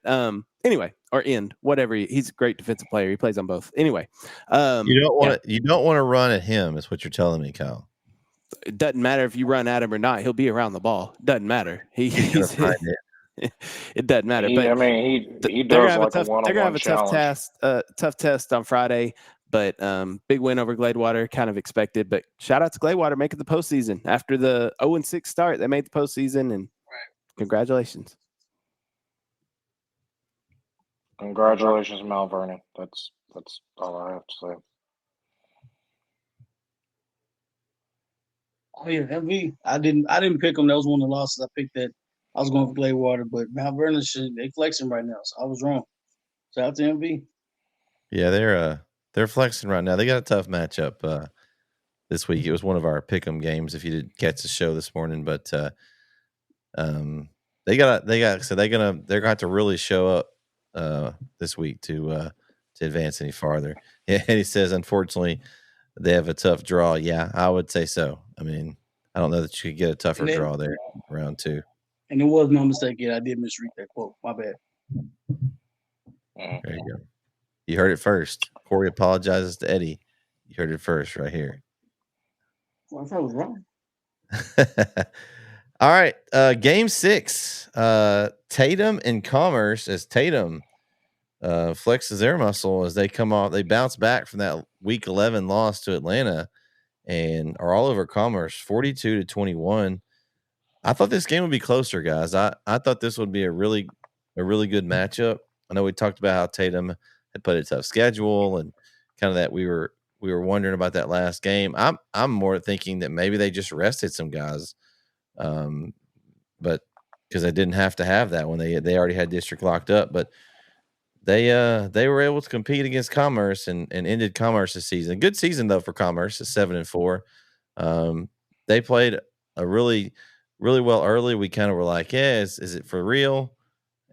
anyway, or end, whatever. He's a great defensive player. He plays on both. Anyway, you don't want to run at him, is what you're telling me, Kyle. It doesn't matter if you run at him or not. He'll be around the ball. Doesn't matter. He's it doesn't matter. But I mean, he they're does gonna like a one-on-one they're gonna have challenge. tough test on Friday. But big win over Gladewater, kind of expected. But shout out to Gladewater making the postseason after the 0-6 start. They made the postseason, and congratulations. Congratulations, Mount Vernon. That's all I have to say. Oh yeah, MV. I didn't pick them. That was one of the losses. I picked that. I was going for Gladewater, but Mount Vernon they flexing right now, so I was wrong. Shout out to MV. Yeah, they're flexing right now. They got a tough matchup this week. It was one of our pick'em games. If you didn't catch the show this morning, but they're gonna have to really show up this week to advance any farther. Yeah, and he says, unfortunately, they have a tough draw. Yeah, I would say so. I mean, I don't know that you could get a tougher draw there round 2. And it was no mistake yet. I did misread that quote. My bad. There you go. You heard it first. Corey apologizes to Eddie. You heard it first right here. Well, I thought I was wrong. All right. Game 6. Tatum and Commerce, as Tatum flexes their muscle as they come off. They bounce back from that week 11 loss to Atlanta and are all over Commerce, 42-21. I thought this game would be closer, guys. I thought this would be a really good matchup. I know we talked about how Tatum had played a tough schedule and kind of that we were wondering about that last game. I'm more thinking that maybe they just rested some guys, but because they didn't have to have that when they already had district locked up. But they were able to compete against Commerce and ended Commerce's season. Good season though for Commerce at 7-4. They played a really well early. We kind of were like, yeah, is it for real?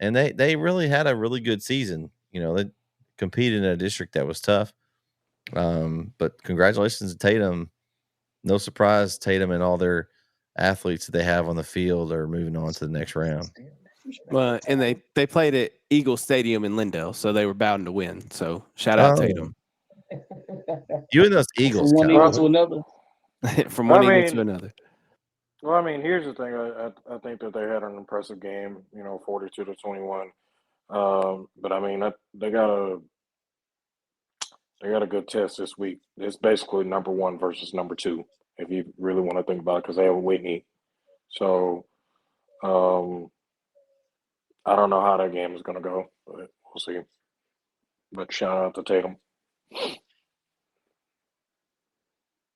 And they really had a really good season. They competed in a district that was tough. But congratulations to Tatum. No surprise, Tatum and all their athletes that they have on the field are moving on to the next round. Well, and they played at Eagle Stadium in Lindale, so they were bound to win. So shout out Tatum. You and those Eagles. From one eagle to another. From one eagle to another. Well, I mean, here's the thing. I think that they had an impressive game, 42-21. But I mean, they got a good test this week. It's basically number 1 versus number 2, if you really want to think about it, because they have Whitney. So, I don't know how that game is going to go, but we'll see. But shout out to Tatum.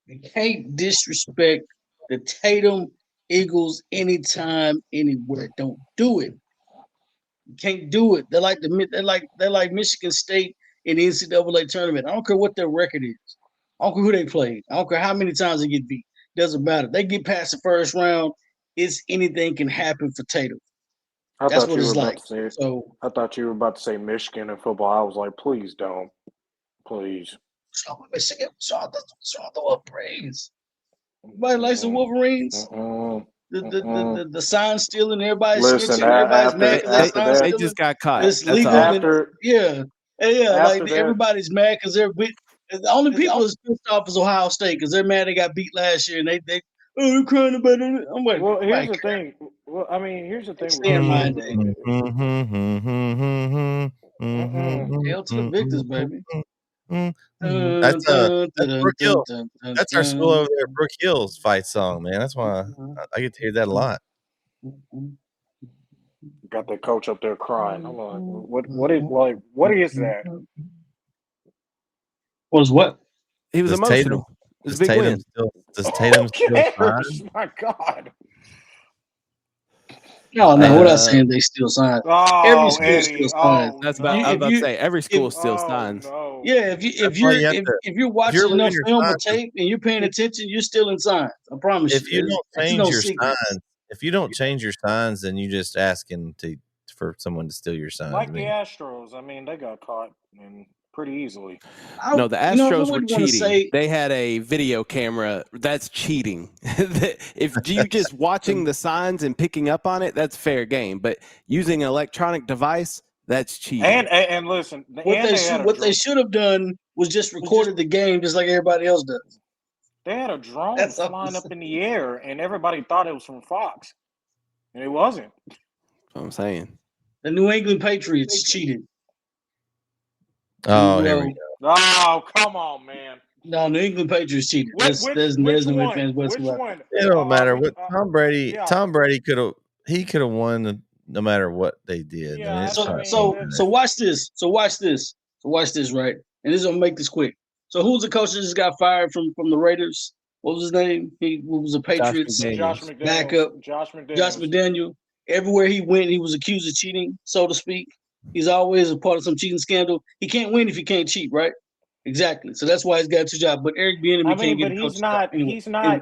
You can't disrespect the Tatum Eagles anytime, anywhere. Don't do it. You can't do it. They're like Michigan State in the NCAA tournament. I don't care what their record is. I don't care who they played. I don't care how many times they get beat. Doesn't matter. They get past the first round. Anything can happen for Tatum. That's what it's like. I thought you were about to say Michigan and football. I was like, please don't. Please. Michigan, so the praise. Everybody likes the Wolverines. The sign stealing, everybody's snitching, everybody's mad because that sign stealing. They just got caught. It's legal. Everybody's mad because they're with. The only people that's pissed off is Ohio State because they're mad they got beat last year and they're crying about it. I'm like, well, here's the thing. Well, I mean, here's the thing. Stand mind. Hail to the victors, baby. That's Brook Hill. That's our school over there, Brook Hill's fight song, man. That's why I get to hear that a lot. Got that coach up there crying. I'm like, what is that? Was what? He was emotional. It was a big win. Does Tatum still cares? My God. No, we're not saying they still sign. Every school Eddie. still signs. That's about. I was about to say every school still signs. No. Yeah, if you're watching enough film or tape and you're paying attention, you're still in signs. I promise you. If you don't change your signs, if you don't change your signs, then you're just asking for someone to steal your signs. Like the Astros, I mean, they got caught pretty easily. No, the Astros were cheating. They had a video camera. That's cheating. If you just watching the signs and picking up on it, that's fair game. But using an electronic device, that's cheating. And listen, what they should have done was just recorded the game just like everybody else does. They had a drone flying up in the air, and everybody thought it was from Fox, and it wasn't. That's what I'm saying. The New England Patriots cheated. Oh, here we go. Oh, come on, man. No, New England Patriots cheated. There's no fans whatsoever. It don't matter what Tom Brady could have won no matter what they did. Yeah, so watch this. So watch this, right? And this is gonna make this quick. So who's the coach that just got fired from the Raiders? What was his name? He was a Patriots backup. Josh McDaniel. Everywhere he went, he was accused of cheating, so to speak. He's always a part of some cheating scandal. He can't win if he can't cheat, right? Exactly. So that's why he's got 2 jobs. But Eric Bieniemy can't get.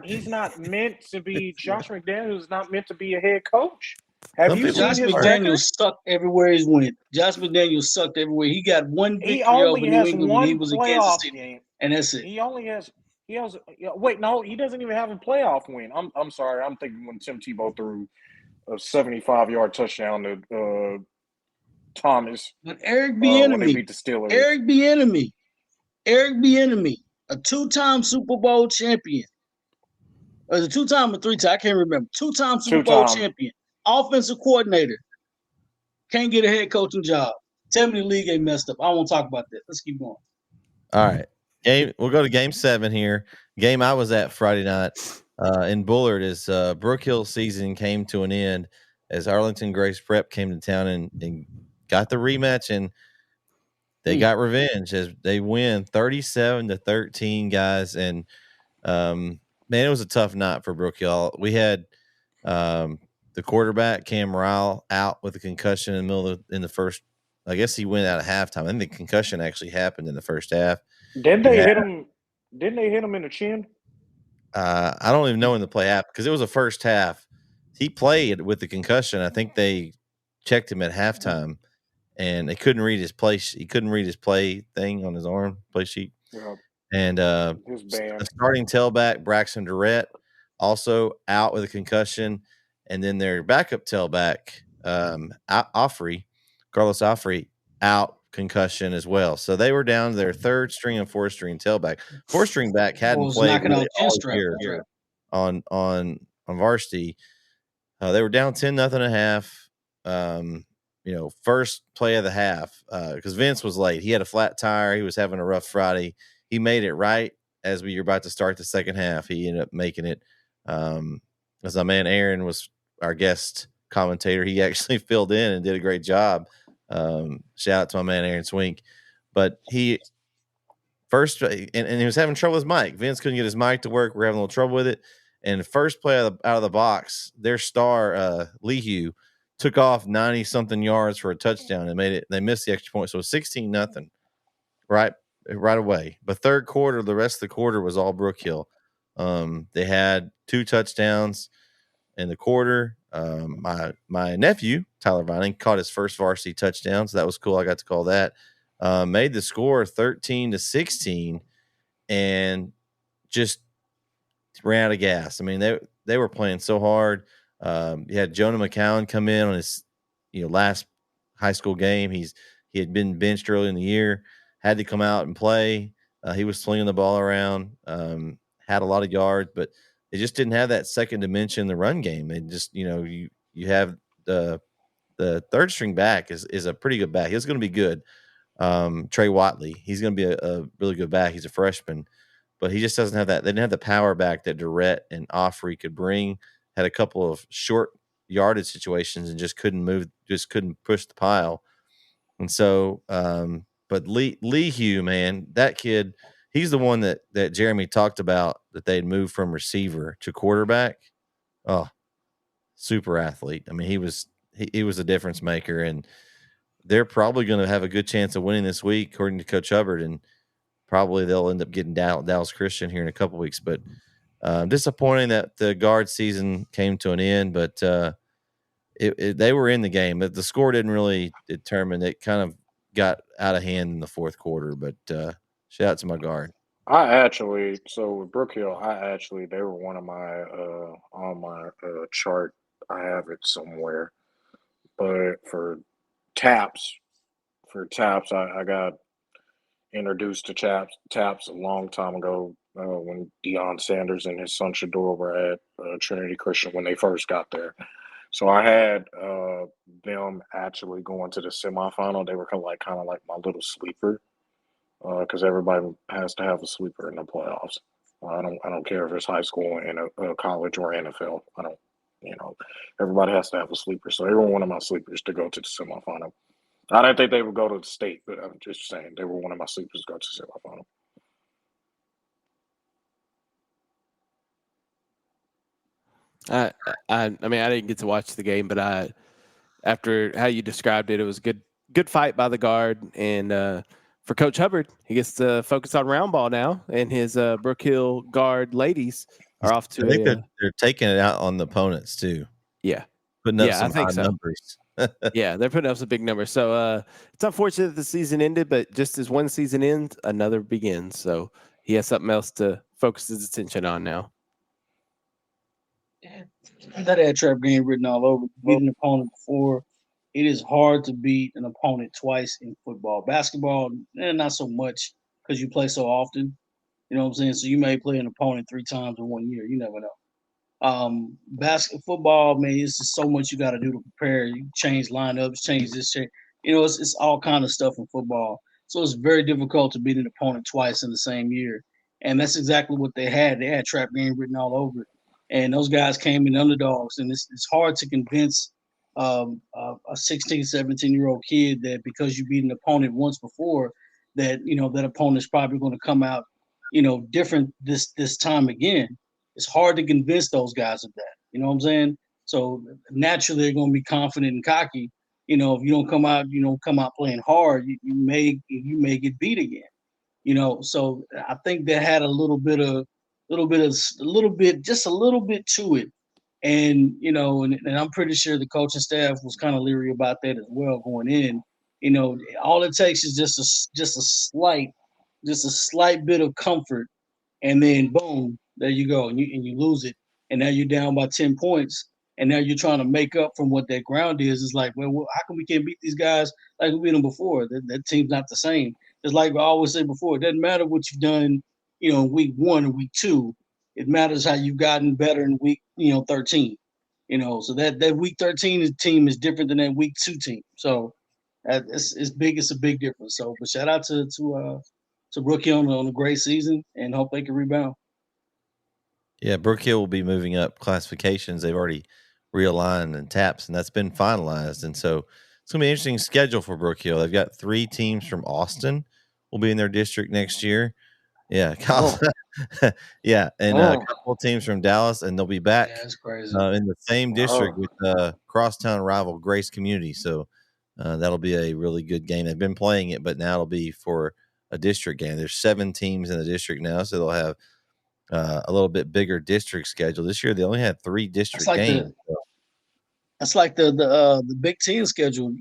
He's not meant to be. Josh McDaniels is not meant to be a head coach. Josh McDaniels sucked everywhere he's went. Josh McDaniels sucked everywhere. He got one victory over New England when he was in Kansas City, and that's it. He doesn't even have a playoff win. I'm sorry. I'm thinking when Tim Tebow threw a 75-yard touchdown to Thomas. But Eric Bieniemy, a 2-time Super Bowl champion. Or is it 2-time or 3-time? I can't remember. 2-time Super Bowl champion. Offensive coordinator. Can't get a head coaching job. Tell me the league ain't messed up. I won't talk about that. Let's keep going. All right. We'll go to game 7 here. Game I was at Friday night in Bullard as Brook Hill season came to an end as Arlington Grace Prep came to town and got the rematch, and they got revenge as they win 37-13, guys. And man, it was a tough night for Brook Hill. We had the quarterback Cam Ryle out with a concussion in the first. I guess he went out at halftime. I think the concussion actually happened in the first half. Didn't they hit him in the chin? I don't even know when the play happened because it was the first half. He played with the concussion. I think they checked him at halftime, and they couldn't read his play. He couldn't read his play thing on his arm, play sheet. Yeah. And the starting tailback Braxton Durrett also out with a concussion, and then their backup tailback Carlos Offrey out concussion as well. So they were down to their 3rd string and 4th string tailback. 4th string back hadn't played really all year on varsity. They were down 10-0 at half. First play of the half because Vince was late. He had a flat tire. He was having a rough Friday. He made it right as we were about to start the second half. He ended up making it. As my man Aaron was our guest commentator, he actually filled in and did a great job. Shout out to my man Aaron Swink. But he first and he was having trouble with his mic. Vince couldn't get his mic to work. We're having a little trouble with it. And the first play out of the box, their star Leahew took off 90-something yards for a touchdown and made it. They missed the extra point, so it was 16-0 right away. But third quarter, the rest of the quarter was all Brook Hill. They had 2 touchdowns in the quarter. My nephew Tyler Vining caught his first varsity touchdown, so that was cool. I got to call that. Made the score 13-16, and just ran out of gas. I mean, they were playing so hard. You had Jonah McCown come in on his last high school game. He had been benched early in the year, had to come out and play. He was slinging the ball around, had a lot of yards, but they just didn't have that second dimension in the run game. They just you have the the third string back is a pretty good back. He's going to be good. Trey Watley, he's going to be a really good back. He's a freshman, but he just doesn't have that. They didn't have the power back that Durrett and Offrey could bring. Had a couple of short yardage situations and just couldn't move, just couldn't push the pile. And so, but Lee Hugh, man, that kid, he's the one that Jeremy talked about that they'd moved from receiver to quarterback. Oh, super athlete. I mean, he was a difference maker, and they're probably going to have a good chance of winning this week, according to Coach Hubbard, and probably they'll end up getting Dallas Christian here in a couple weeks. But disappointing that the guard season came to an end, but they were in the game. But the score didn't really determine. It kind of got out of hand in the fourth quarter. But shout out to my guard. So with Brook Hill, they were one of my on my chart. I have it somewhere, but taps, I got introduced to taps a long time ago when Deion Sanders and his son Shador were at Trinity Christian when they first got there. So I had them actually going to the semifinal. They were kind of like my little sleeper because everybody has to have a sleeper in the playoffs. I don't care if it's high school and college or NFL. Everybody has to have a sleeper. So they were one of my sleepers to go to the semifinal. I didn't think they would go to the state, but I'm just saying they were one of my sleepers to go to the semifinal. I mean, I didn't get to watch the game, but after how you described it, it was good fight by the guard. And for Coach Hubbard, he gets to focus on round ball now, and his Brook Hill guard ladies are off to. I think they're taking it out on the opponents too. Yeah, putting up some high numbers. Yeah, they're putting up some big numbers. So it's unfortunate that the season ended, but just as one season ends, another begins. So he has something else to focus his attention on now. That ad trap game written all over. Beat an opponent before. It is hard to beat an opponent twice in football. Basketball, not so much because you play so often. You know what I'm saying? So you may play an opponent 3 times in 1 year. You never know. Football, man, it's just so much you got to do to prepare. You change lineups, change this, change. It's all kind of stuff in football. So it's very difficult to beat an opponent twice in the same year. And that's exactly what they had. They had trap game written all over it. And those guys came in underdogs. And it's hard to convince a 16, 17-year-old kid that because you beat an opponent once before, that, that opponent's probably going to come out, different this time again. It's hard to convince those guys of that. You know what I'm saying? So naturally they're going to be confident and cocky. If you don't come out playing hard, you may get beat again. So I think they had just a little bit to it. And, and I'm pretty sure the coaching staff was kind of leery about that as well going in. All it takes is just a slight bit of comfort, and then boom, there you go, and you lose it, and now you're down by 10 points, and now you're trying to make up from what that ground is. It's like, well, how come we can't beat these guys like we beat them before? That team's not the same. It's like I always say before, it doesn't matter what you've done, in week 1 or week 2. It matters how you've gotten better in week, 13. So that week 13 team is different than that week 2 team. So it's big. It's a big difference. So, but shout out to Brook Hill on a great season, and hope they can rebound. Yeah, Brook Hill will be moving up classifications. They've already realigned and taps, and that's been finalized. And so it's going to be an interesting schedule for Brook Hill. They've got 3 teams from Austin will be in their district next year. Yeah, yeah, and a couple of teams from Dallas, and they'll be back that's crazy. In the same district with crosstown rival Grace Community. So that'll be a really good game. They've been playing it, but now it'll be for a district game. There's 7 teams in the district now, so they'll have a little bit bigger district schedule. This year they only had 3 district games. That's like the Big Ten schedule.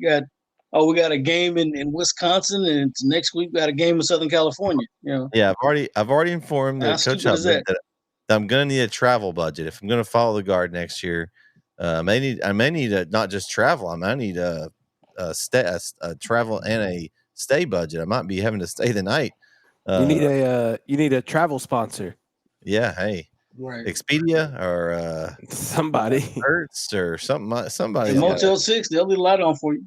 We got a game in Wisconsin, and next week we got a game in Southern California. Yeah, I've already informed the coach that I'm going to need a travel budget if I'm going to follow the guard next year. I may need not just travel. I might need a travel and a stay budget. I might be having to stay the night. You need a travel sponsor. Yeah, hey, Right. Expedia or Somebody. Hertz or something. Somebody. The Motel 6, they'll leave the light on for you.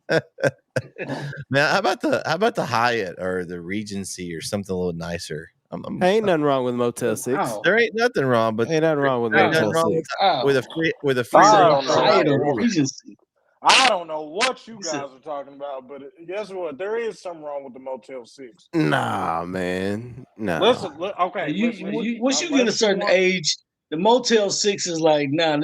Man, how about the Hyatt or the Regency or something a little nicer? Ain't nothing wrong with Motel 6. Wow. There ain't nothing wrong, but Ain't nothing wrong with there ain't Motel nothing wrong 6. Wow. with a free I room. don't know. Hyatt or Well, Regency. I don't know what you He said- guys are talking about, but guess what? There is something wrong with the Motel 6. Nah, man. No. Listen, okay. Once you get a certain age, the Motel 6 is like, nah.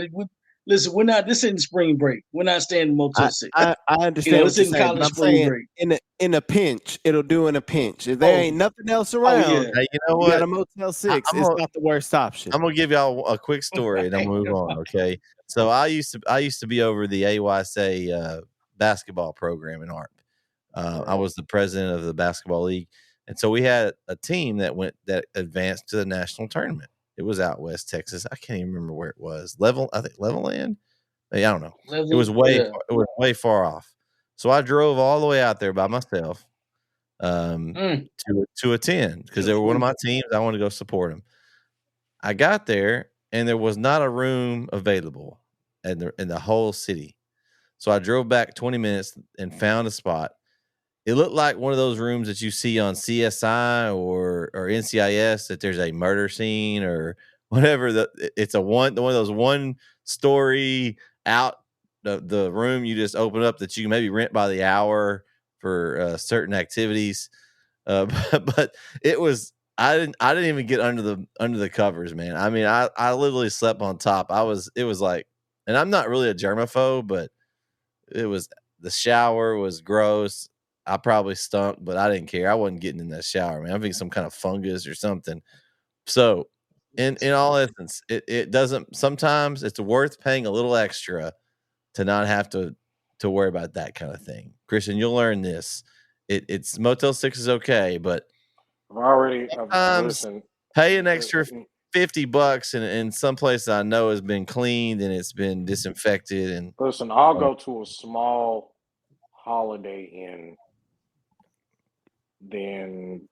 Listen, we're not. This isn't spring break. We're not staying in Motel 6. I understand what this you're isn't saying, college but I'm spring saying break. in a pinch, it'll do in a pinch. If there ain't nothing else around, yeah. Hey, you know you got what? a Motel 6. I'm It's gonna- not the worst option. I'm gonna give y'all a quick story and then we'll move on. Okay. So I used to be over the AYSA basketball program in ARP. I was the president of the basketball league, and so we had a team that advanced to the national tournament. It was out West Texas. I can't even remember where it was. I think Levelland. I don't know. It was way far off. So I drove all the way out there by myself to attend because they were one of my teams. I wanted to go support them. I got there and there was not a room available in the whole city. So I drove back 20 minutes and found a spot. It looked like one of those rooms that you see on CSI or NCIS that there's a murder scene or whatever. It's one of those 1 story out the room you just open up that you can maybe rent by the hour for certain activities. But it was I didn't even get under the covers, man. I mean, I literally slept on top. It was like, and I'm not really a germaphobe, but the shower was gross. I probably stunk, but I didn't care. I wasn't getting in that shower, man. I think some kind of fungus or something. So in all essence, it doesn't, sometimes it's worth paying a little extra to not have to worry about that kind of thing. Christian, you'll learn this. It's Motel 6 is okay, but listen, pay an extra $50 in some place I know has been cleaned and it's been disinfected. And listen, I'll go to a small Holiday Inn than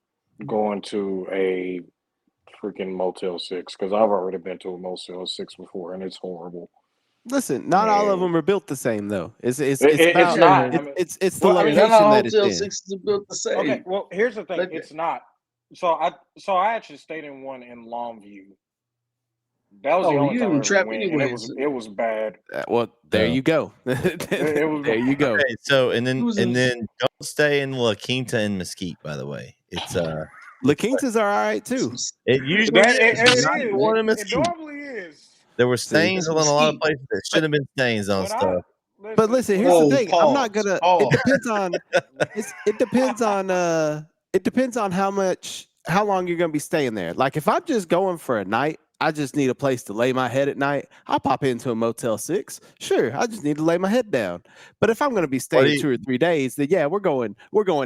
going to a freaking Motel 6 because I've already been to a Motel 6 before and it's horrible. Listen, not all of them are built the same, though. It's the Not all location that it's Hotel in. 6 are built the same. Okay, well, here's the thing. It's not. So I actually stayed in one in Longview. That was the only time I ever went, and it was bad. Well, there you go. There you go. Okay, so and then don't stay in La Quinta in Mesquite. By the way, it's La Quintas are all right too. It usually It one in Mesquite. It normally is. There were stains on a lot of places that shouldn't have been stains on stuff. But listen, here's the thing. I'm not gonna. It depends on. It depends on how long you're gonna be staying there. Like if I'm just going for a night, I just need a place to lay my head at night. I'll pop into a Motel 6. Sure, I just need to lay my head down. But if I'm gonna be staying 2 or 3 days, then yeah, we're going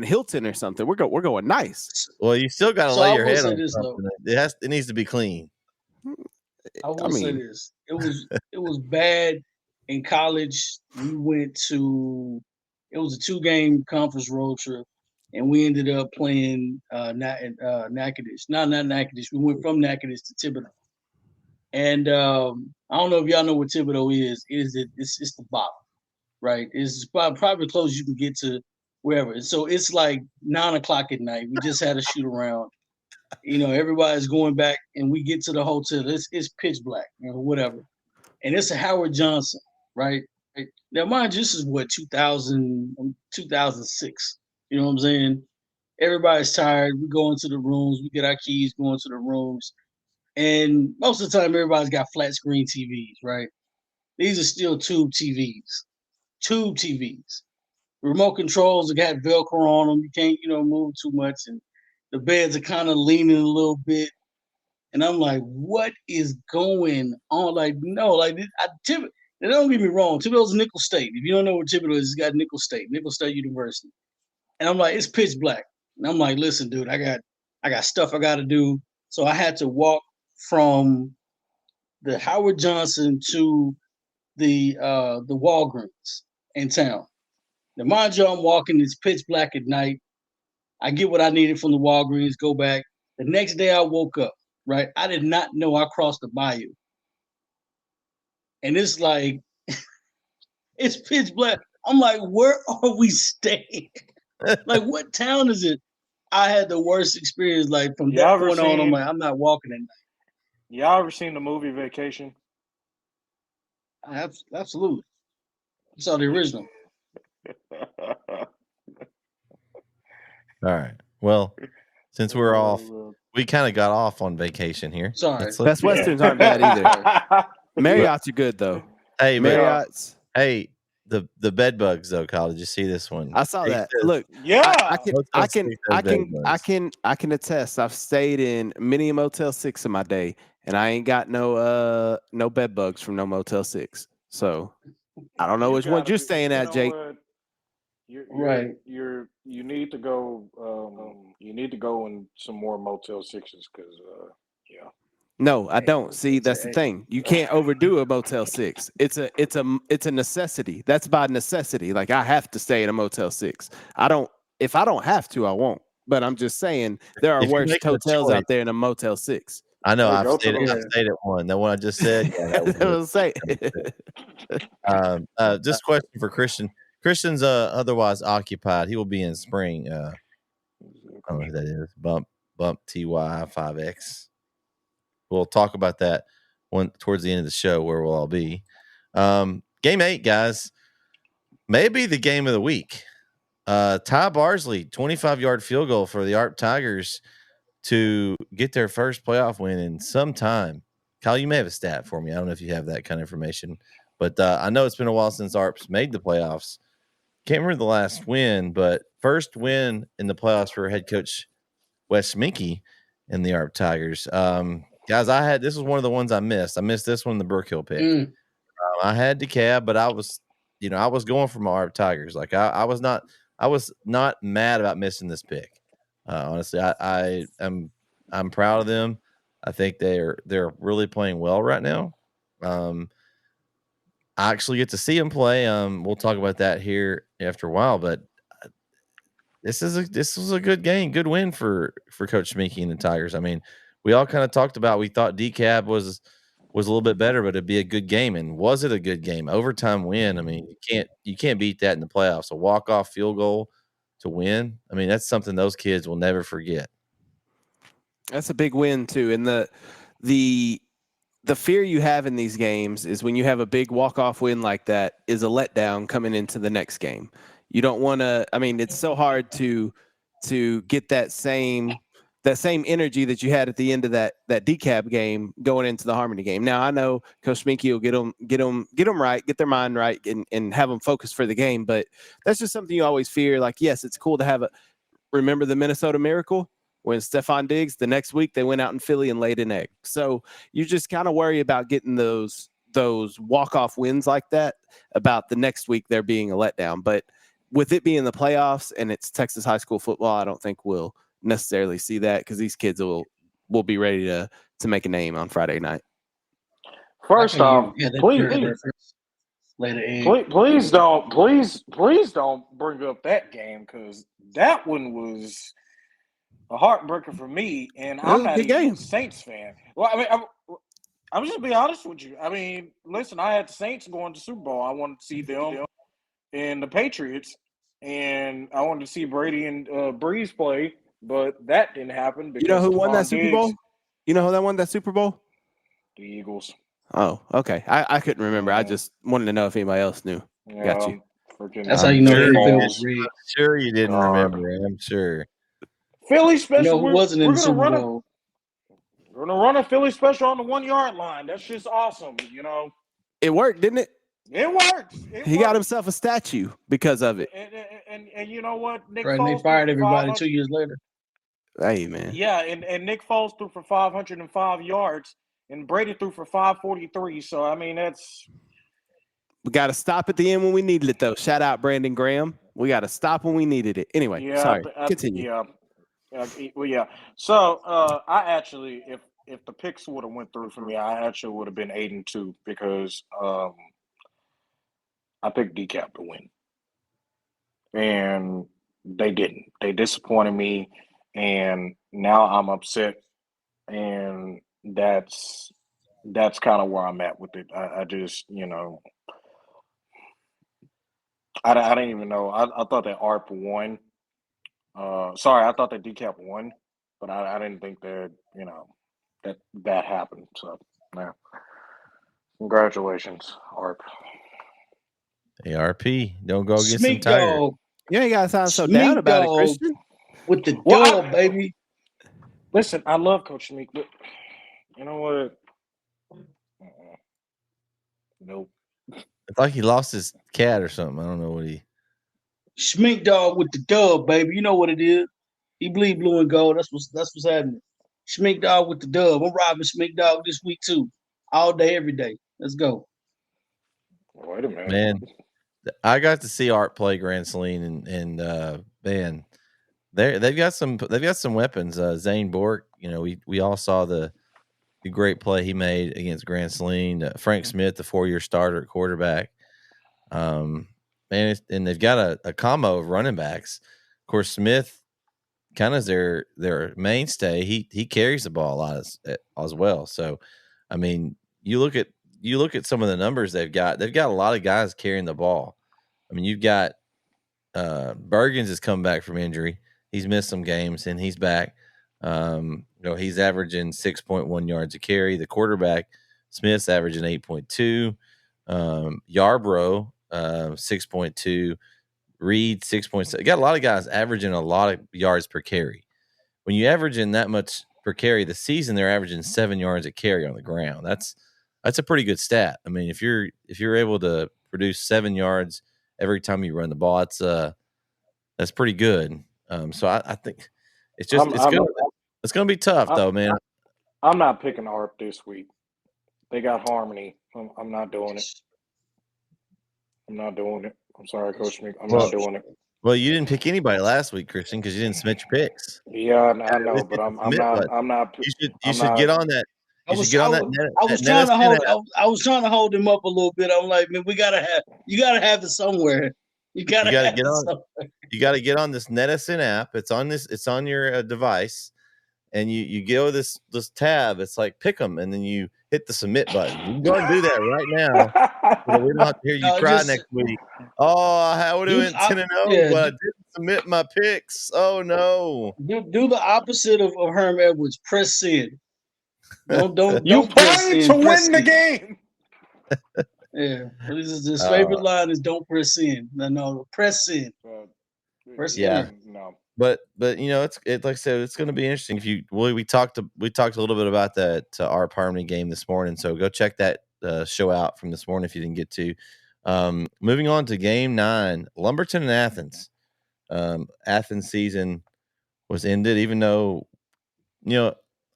Hilton or something. We're going nice. Well, you still got to lay your head on something. It needs to be clean. I will say this: it was bad in college. We went to it was a 2-game conference road trip, and we ended up playing Natchitoches. Not Natchitoches. We went from Natchitoches to Thibodeau, and I don't know if y'all know what Thibodeau is. It's the bottom, right? It's probably close you can get to wherever. So it's like 9:00 at night. We just had a shoot around. Everybody's going back, and we get to the hotel. It's pitch black, whatever. And it's a Howard Johnson, right? Now, mind you, this is what 2006. You know what I'm saying? Everybody's tired. We go into the rooms. We get our keys, go into the rooms, and most of the time, everybody's got flat screen TVs, right? These are still tube TVs. Remote controls that got Velcro on them. You can't, move too much, and the beds are kind of leaning a little bit. And I'm like, what is going on? Like, no, don't get me wrong. Thibodeau's Nickel State. If you don't know what Thibodeau is, it's got Nickel State University. And I'm like, it's pitch black. And I'm like, listen, dude, I got stuff I got to do. So I had to walk from the Howard Johnson to the Walgreens in town. Now, mind you, I'm walking. It's pitch black at night. I get what I needed from the Walgreens, go back. The next day I woke up, right? I did not know I crossed the bayou. And it's like, it's pitch black. I'm like, where are we staying? Like, what town is it? I had the worst experience. Like, from that point on, I'm like, I'm not walking at night. Y'all ever seen the movie Vacation? Absolutely. I saw the original. All right. Well, since we're off, we kind of got off on vacation here. Sorry. Best Westerns aren't bad either. Marriott's are good though. Hey, Marriott's. Hey, the bed bugs though, Kyle. Did you see this one? I saw that. says, Look, yeah, I can attest. I've stayed in many a Motel 6 in my day, and I ain't got no bed bugs from no Motel 6. So I don't know which one you're staying at, Jake. Right. You need to go. You need to go in some more Motel 6s because yeah. No, I don't. See, that's the thing. You can't overdo a Motel 6. It's a necessity. That's by necessity. Like, I have to stay at a Motel 6. If I don't have to, I won't. But I'm just saying there are worse hotels out there in a Motel 6. I know. I've stayed at one. The one I just said. Yeah, just question for Christian. Christian's otherwise occupied. He will be in spring. I don't know who that is. Bump TY5X. We'll talk about that one towards the end of the show where we'll all be. Game 8, guys. Maybe the game of the week. Ty Barsley, 25-yard field goal for the ARP Tigers to get their first playoff win in some time. Kyle, you may have a stat for me. I don't know if you have that kind of information, but I know it's been a while since ARP's made the playoffs. Can't remember the last win, but first win in the playoffs for head coach Wes Minke and the ARP Tigers. Guys, this was one of the ones I missed. I missed this one, the Brookhill pick. I had DeKalb, but I was going for my ARP Tigers. Like I was not mad about missing this pick. Honestly, I'm proud of them. I think they're really playing well right now. I actually get to see them play. We'll talk about that here after a while, but this was a good game, good win for Coach Minke and the Tigers. I mean, we all kind of talked about, we thought DeKalb was a little bit better, but it'd be a good game. And was it a good game? Overtime win. I mean, you can't beat that in the playoffs. A walk-off field goal to win. I mean, that's something those kids will never forget. That's a big win too. And the fear you have in these games is when you have a big walk-off win like that is a letdown coming into the next game. You don't want to, I mean, it's so hard to get that same energy that you had at the end of that DeKalb game going into the Harmony game. Now I know Coach Minke will get them right, get their mind right, and have them focused for the game. But that's just something you always fear. Like, yes, it's cool to remember the Minnesota Miracle when Stephon Diggs, the next week they went out in Philly and laid an egg. So you just kind of worry about getting those walk-off wins like that, about the next week there being a letdown. But with it being the playoffs and it's Texas high school football, I don't think we'll necessarily see that because these kids will be ready to make a name on Friday night. First off, please don't bring up that game because that one was a heartbreaker for me, and I'm not even a Saints fan. Well, I mean, I'm just be honest with you. I mean, listen, I had the Saints going to Super Bowl. I wanted to see them and the Patriots, and I wanted to see Brady and Breeze play, but that didn't happen. Because you know who won that Super Bowl? You know who that won that Super Bowl? The Eagles. Oh, okay. I couldn't remember. I just wanted to know if anybody else knew. Got you. That's how you know I'm sure you didn't remember. I'm sure. Philly special. You know who wasn't in the Super Bowl? We're gonna run a Philly special on the 1-yard line. That's just awesome. You know, it worked, didn't it? It worked. He got himself a statue because of it. And you know what? Nick Foles, they fired everybody 2 years later. Hey, man. Yeah, and Nick Foles threw for 505 yards, and Brady threw for 543. So, I mean, we got to stop at the end when we needed it, though. Shout out Brandon Graham. We got to stop when we needed it. Anyway, sorry. Continue. Yeah. So, I actually, if the picks would have went through for me, I actually would have been 8-2 because I picked DeKalb to win. And they didn't. They disappointed me, and now I'm upset and that's kind of where I'm at with it. I just, I didn't even know. I thought that ARP won. Sorry, I thought that Decap won, but I didn't think that that happened. So yeah, congratulations, ARP. ARP, don't go against them Smeek Tigers. Dog. You ain't gotta sound so down Smeek about it, Dog Christian. with the Well, dub, baby. Listen, I love Coach Meek, but you know what? Nope. It's like he lost his cat or something. I don't know what he. Smeek Dog with the dub, baby. You know what it is. He bleed blue and gold. That's what's happening. Smeek Dog with the dub. I'm robbing Smeek Dog this week too. All day, every day. Let's go. Wait a minute, Man, I got to see Art play Grand Saline, and man, they've got some weapons. Zane Bork, we all saw the great play he made against Grand Saline. Frank Smith, the 4-year starter at quarterback. And they've got a combo of running backs. Of course, Smith kind of their mainstay. He carries the ball a lot as well. So, I mean, you look at some of the numbers they've got. They've got a lot of guys carrying the ball. I mean, you've got Bergens has come back from injury. He's missed some games and he's back. He's averaging 6.1 yards a carry. The quarterback Smith's averaging 8.2. Yarbrough 6.2. Reed 6.7. Got a lot of guys averaging a lot of yards per carry. When you averaging that much per carry, the season they're averaging 7 yards a carry on the ground. That's a pretty good stat. I mean, if you're able to produce 7 yards every time you run the ball, that's pretty good. So I think it's gonna be tough though, man. I'm not picking ARP this week. They got Harmony. I'm not doing it. I'm not doing it. I'm sorry, Coach Meek. I'm not doing it. Well, you didn't pick anybody last week, Christian, because you didn't submit your picks. Yeah, I know, but I'm not. You should get on that. I was trying to hold him up a little bit. I'm like, man, you gotta have it somewhere. You gotta get on. You got to get on this Netison app. It's on your device, and you go this tab. It's like pick 'em, and then you hit the submit button. You can go and do that right now. So we don't have to hear you cry next week. Oh, I would have went 10-0, but I didn't submit my picks. Oh no! Do the opposite of Herm Edwards. Press send. Don't you press playing send. to win the game. Yeah, his favorite line is "Don't press send." No, press send. Press enter. No. But it's like I said, it's going to be interesting. We talked a little bit about that ARP Harmony game this morning, so go check that show out from this morning if you didn't get to. Moving on to game 9, Lumberton and Athens. Athens season was ended, even though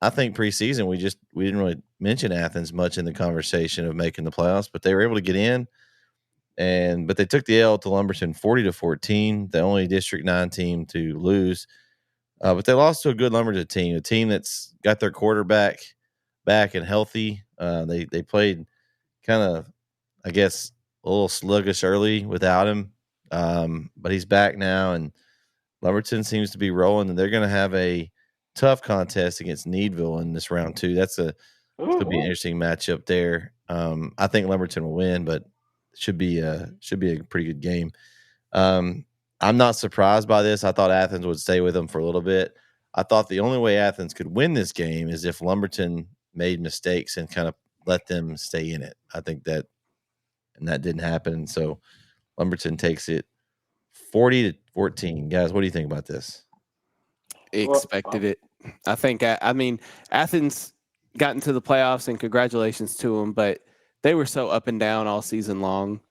I think preseason we didn't really mention Athens much in the conversation of making the playoffs, but they were able to get in. But they took the L to Lumberton 40-14, the only District 9 team to lose. But they lost to a good Lumberton team, a team that's got their quarterback back and healthy. They played kind of, I guess, a little sluggish early without him. But he's back now, and Lumberton seems to be rolling, and they're going to have a tough contest against Needville in this round 2. It's going to be an interesting matchup there. I think Lumberton will win, but should be a pretty good game. I'm not surprised by this. I thought Athens would stay with them for a little bit. I thought the only way Athens could win this game is if Lumberton made mistakes and kind of let them stay in it. I think that didn't happen. So Lumberton takes it 40-14. Guys, what do you think about this? Expected it. I think, Athens got into the playoffs, and congratulations to them, but they were so up and down all season long.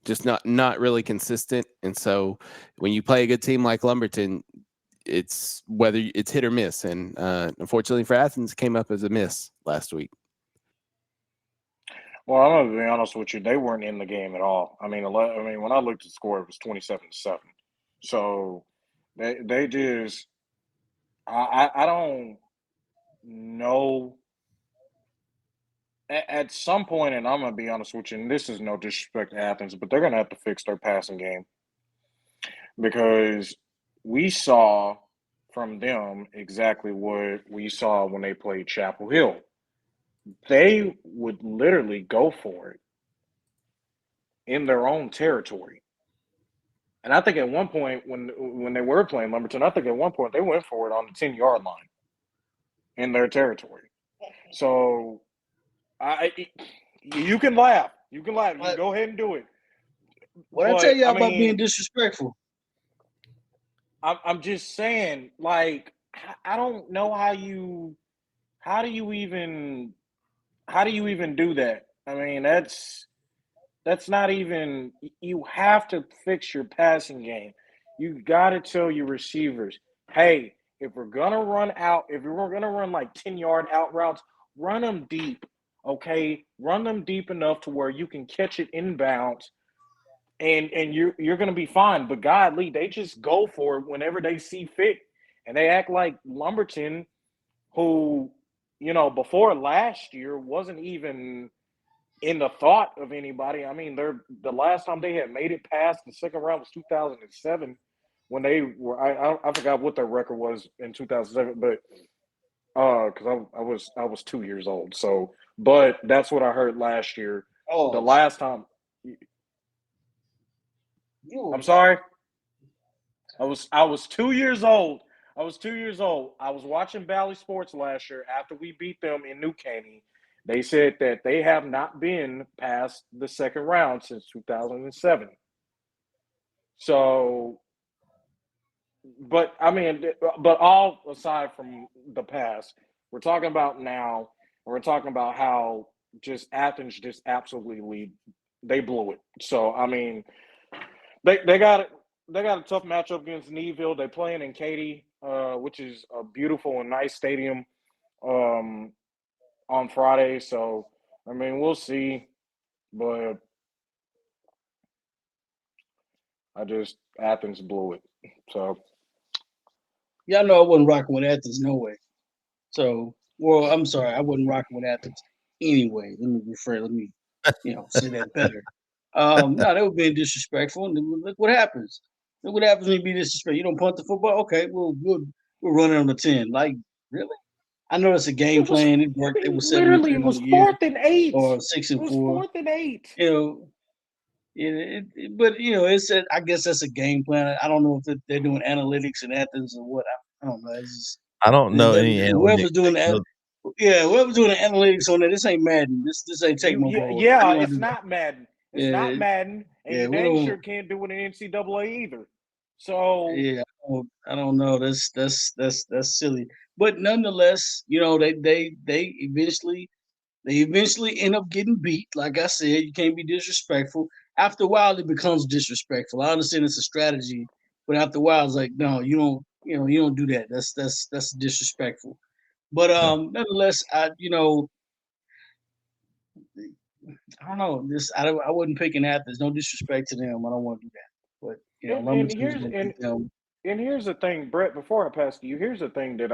Just not really consistent. And so when you play a good team like Lumberton, it's whether it's hit or miss. And unfortunately for Athens, it came up as a miss last week. Well, I'm gonna be honest with you. They weren't in the game at all. I mean, when I looked at the score, it was 27-7. So they just I don't know. At some point, and I'm going to be honest with you, and this is no disrespect to Athens, but they're going to have to fix their passing game, because we saw from them exactly what we saw when they played Chapel Hill. They would literally go for it in their own territory. And I think at one point when they were playing Lumberton, I think at one point they went for it on the 10-yard line in their territory. So you can laugh. You can laugh. You go ahead and do it. What I tell y'all about being disrespectful? I'm just saying, like, I don't know how do you even do that? I mean, that's not even. You have to fix your passing game. You got to tell your receivers, hey, if we're gonna run like 10-yard out routes, run them deep. Okay, run them deep enough to where you can catch it inbounds, and you're gonna be fine. But godly, they just go for it whenever they see fit, and they act like Lumberton, who before last year wasn't even in the thought of anybody. I mean, the last time they had made it past the second round was 2007 when they were. I forgot what their record was in 2007, but because I was 2 years old. So, but that's what I heard last year. Oh, the last time. I'm sorry. I was 2 years old. I was 2 years old. I was watching Valley Sports last year after we beat them in New Caney. They said that they have not been past the second round since 2007. So, but I mean, but all aside from the past, we're talking about now. And we're talking about how just Athens just absolutely they blew it. So I mean, they got a tough matchup against Neville. They're playing in Katy, which is a beautiful and nice stadium, on Friday. So I mean, we'll see. But Athens blew it. So y'all know I wasn't rocking with Athens no way. So, well, I'm sorry, I wasn't rocking with Athens anyway. Let me say that better. No, they were being disrespectful. And look what happens. Look what happens when you be disrespectful. You don't punt the football. Okay, we'll run it on the 10. Like, really? I know it's a game plan. It worked. It was 7-3 literally, it was on the year, 4th and 8. or It 6-4. was 4th and 8. But it's I guess that's a game plan. I don't know if they're doing analytics in Athens or what. I don't know. It's just, I don't know any whoever's analytics. doing that. Yeah, whoever's doing the analytics on that, this ain't Madden. This ain't Tecmo Bowl. It's not Madden. It's Yeah, not Madden, and yeah, you we dang don't. sure can't do it in NCAA either. So Yeah, I don't know. That's silly. But nonetheless, they eventually end up getting beat. Like I said, you can't be disrespectful. After a while, it becomes disrespectful. I understand it's a strategy, but after a while, it's like, no, you don't. You don't do that. That's disrespectful. But nonetheless, I don't know. I wouldn't pick an Athens. No disrespect to them. I don't want to do that. But and Lumberton's gonna beat them. here's the thing, Brett. Before I pass to you, here's the thing that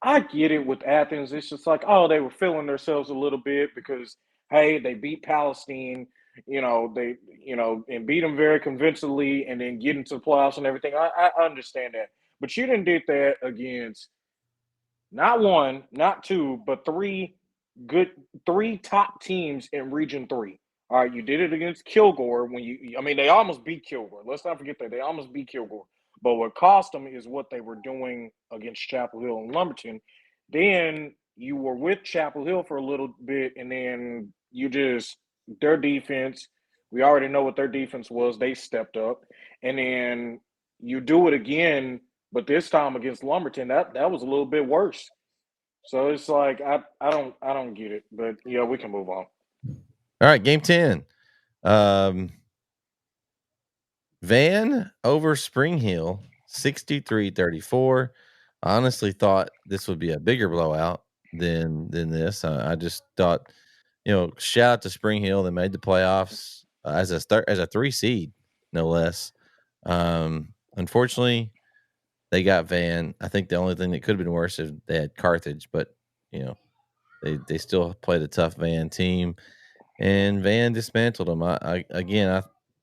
I get it with Athens. It's just like, oh, they were feeling themselves a little bit because hey, they beat Palestine. And beat them very convincingly, and then get into the playoffs and everything. I understand that, but you didn't did that against not one, not two, but three top teams in Region 3. All right, you did it against Kilgore they almost beat Kilgore. Let's not forget that. They almost beat Kilgore. But what cost them is what they were doing against Chapel Hill and Lumberton. Then you were with Chapel Hill for a little bit, and then their defense, we already know what their defense was. They stepped up. And then you do it again, but this time against Lumberton, that was a little bit worse. So it's like I don't get it, but yeah, we can move on. All right, game 10. Van over Spring Hill, 63-34. I honestly thought this would be a bigger blowout than this. I just thought, shout out to Spring Hill. They made the playoffs as a 3 seed, no less. Unfortunately, they got Van. I think the only thing that could have been worse is they had Carthage, but they still played a tough Van team, and Van dismantled them.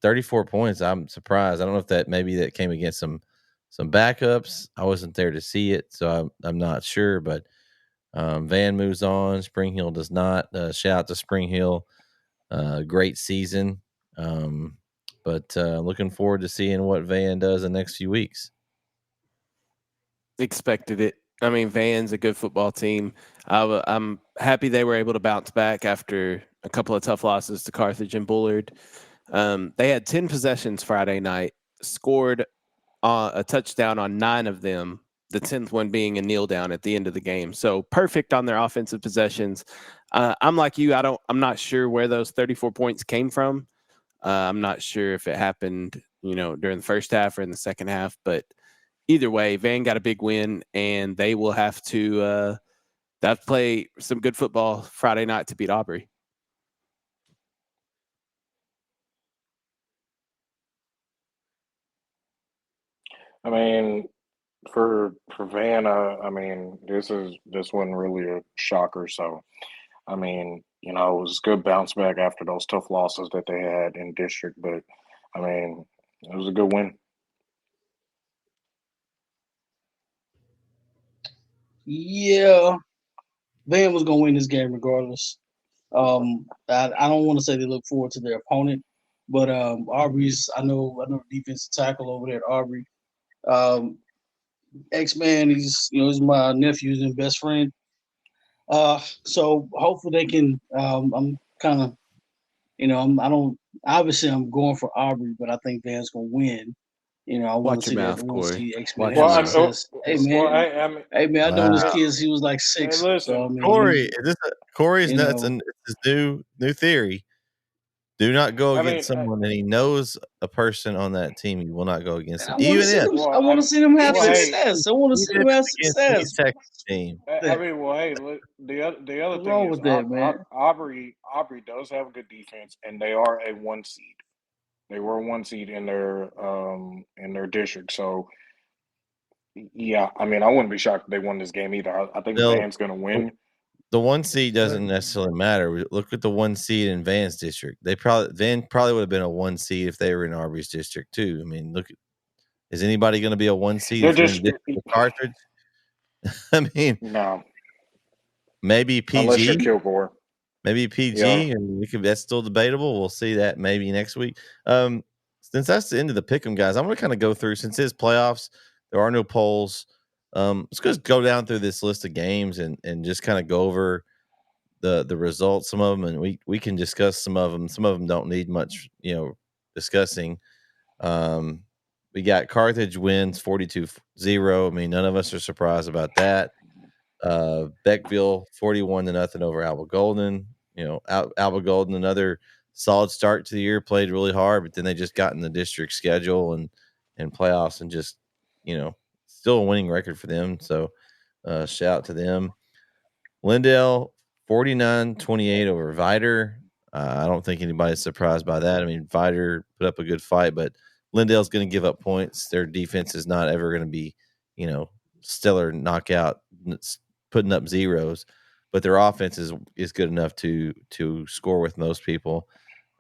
34 points. I'm surprised. I don't know if that came against some some backups. I wasn't there to see it, so I'm not sure. But Van moves on. Spring Hill does not. Shout out to Spring Hill. Great season. But looking forward to seeing what Van does the next few weeks. Expected it. I mean, Van's a good football team. I'm happy they were able to bounce back after a couple of tough losses to Carthage and Bullard. They had 10 possessions Friday night, scored a touchdown on 9 of them, the 10th one being a kneel down at the end of the game. So perfect on their offensive possessions. I'm like you. I'm not sure where those 34 points came from. I'm not sure if it happened, during the first half or in the second half, but either way, Van got a big win, and they will have to play some good football Friday night to beat Aubrey. I mean, for Van, I mean, this wasn't really a shocker. So, I mean, it was a good bounce back after those tough losses that they had in district. But I mean, it was a good win. Yeah, Van was gonna win this game regardless. I don't want to say they look forward to their opponent, but Aubrey's. I know defensive tackle over there at Aubrey. X-Man, he's my nephew's and best friend. So hopefully they can. I'm kind of, I don't. Obviously, I'm going for Aubrey, but I think Van's gonna win. I want Watch to see your that. mouth, I want to Corey. see X-Men Watch have your Well, mouth. success. Hey man, I've known this Wow. kid since he was like 6. Hey, listen, so I mean, Corey, Corey's you nuts, know. and it's his new theory. Do not go I against mean, someone that he knows a person on that team. He will not go against And them, I want to see them. I want to see them have well, hey, success. I want to see even them if have it's against any success. Texas team. I mean, well, hey, look, the other What's thing wrong is with that, man? Aubrey does have a good defense, and they are a 1 seed. They were a 1 seed in their district. So yeah, I mean, I wouldn't be shocked if they won this game either. I think No, Van's going to win. the 1 seed doesn't necessarily matter. Look at the 1 seed in Van's district. Van probably would have been a 1 seed if they were in Aubrey's district too. I mean, is anybody going to be a 1 seed They're if you're in just the district with Carthage? I mean, no, maybe unless you're PG. Kilgore. Maybe Yeah, PG, and that's still debatable. We'll see that maybe next week. Since that's the end of the pick'em, guys, I'm going to kind of go through, since it's playoffs, there are no polls. Let's just go down through this list of games and just kind of go over the results, some of them, and we can discuss some of them. Some of them don't need much, discussing. We got Carthage wins 42-0. I mean, none of us are surprised about that. Beckville 41-0 over Alba Golden. Alba Golden, another solid start to the year, played really hard, but then they just got in the district schedule and playoffs, and just, still a winning record for them. So shout out to them. Lindale 49-28 over Vider. I don't think anybody's surprised by that. I mean, Vider put up a good fight, but Lindale's going to give up points. Their defense is not ever going to be, stellar knockout, putting up zeros, but their offense is good enough to score with most people.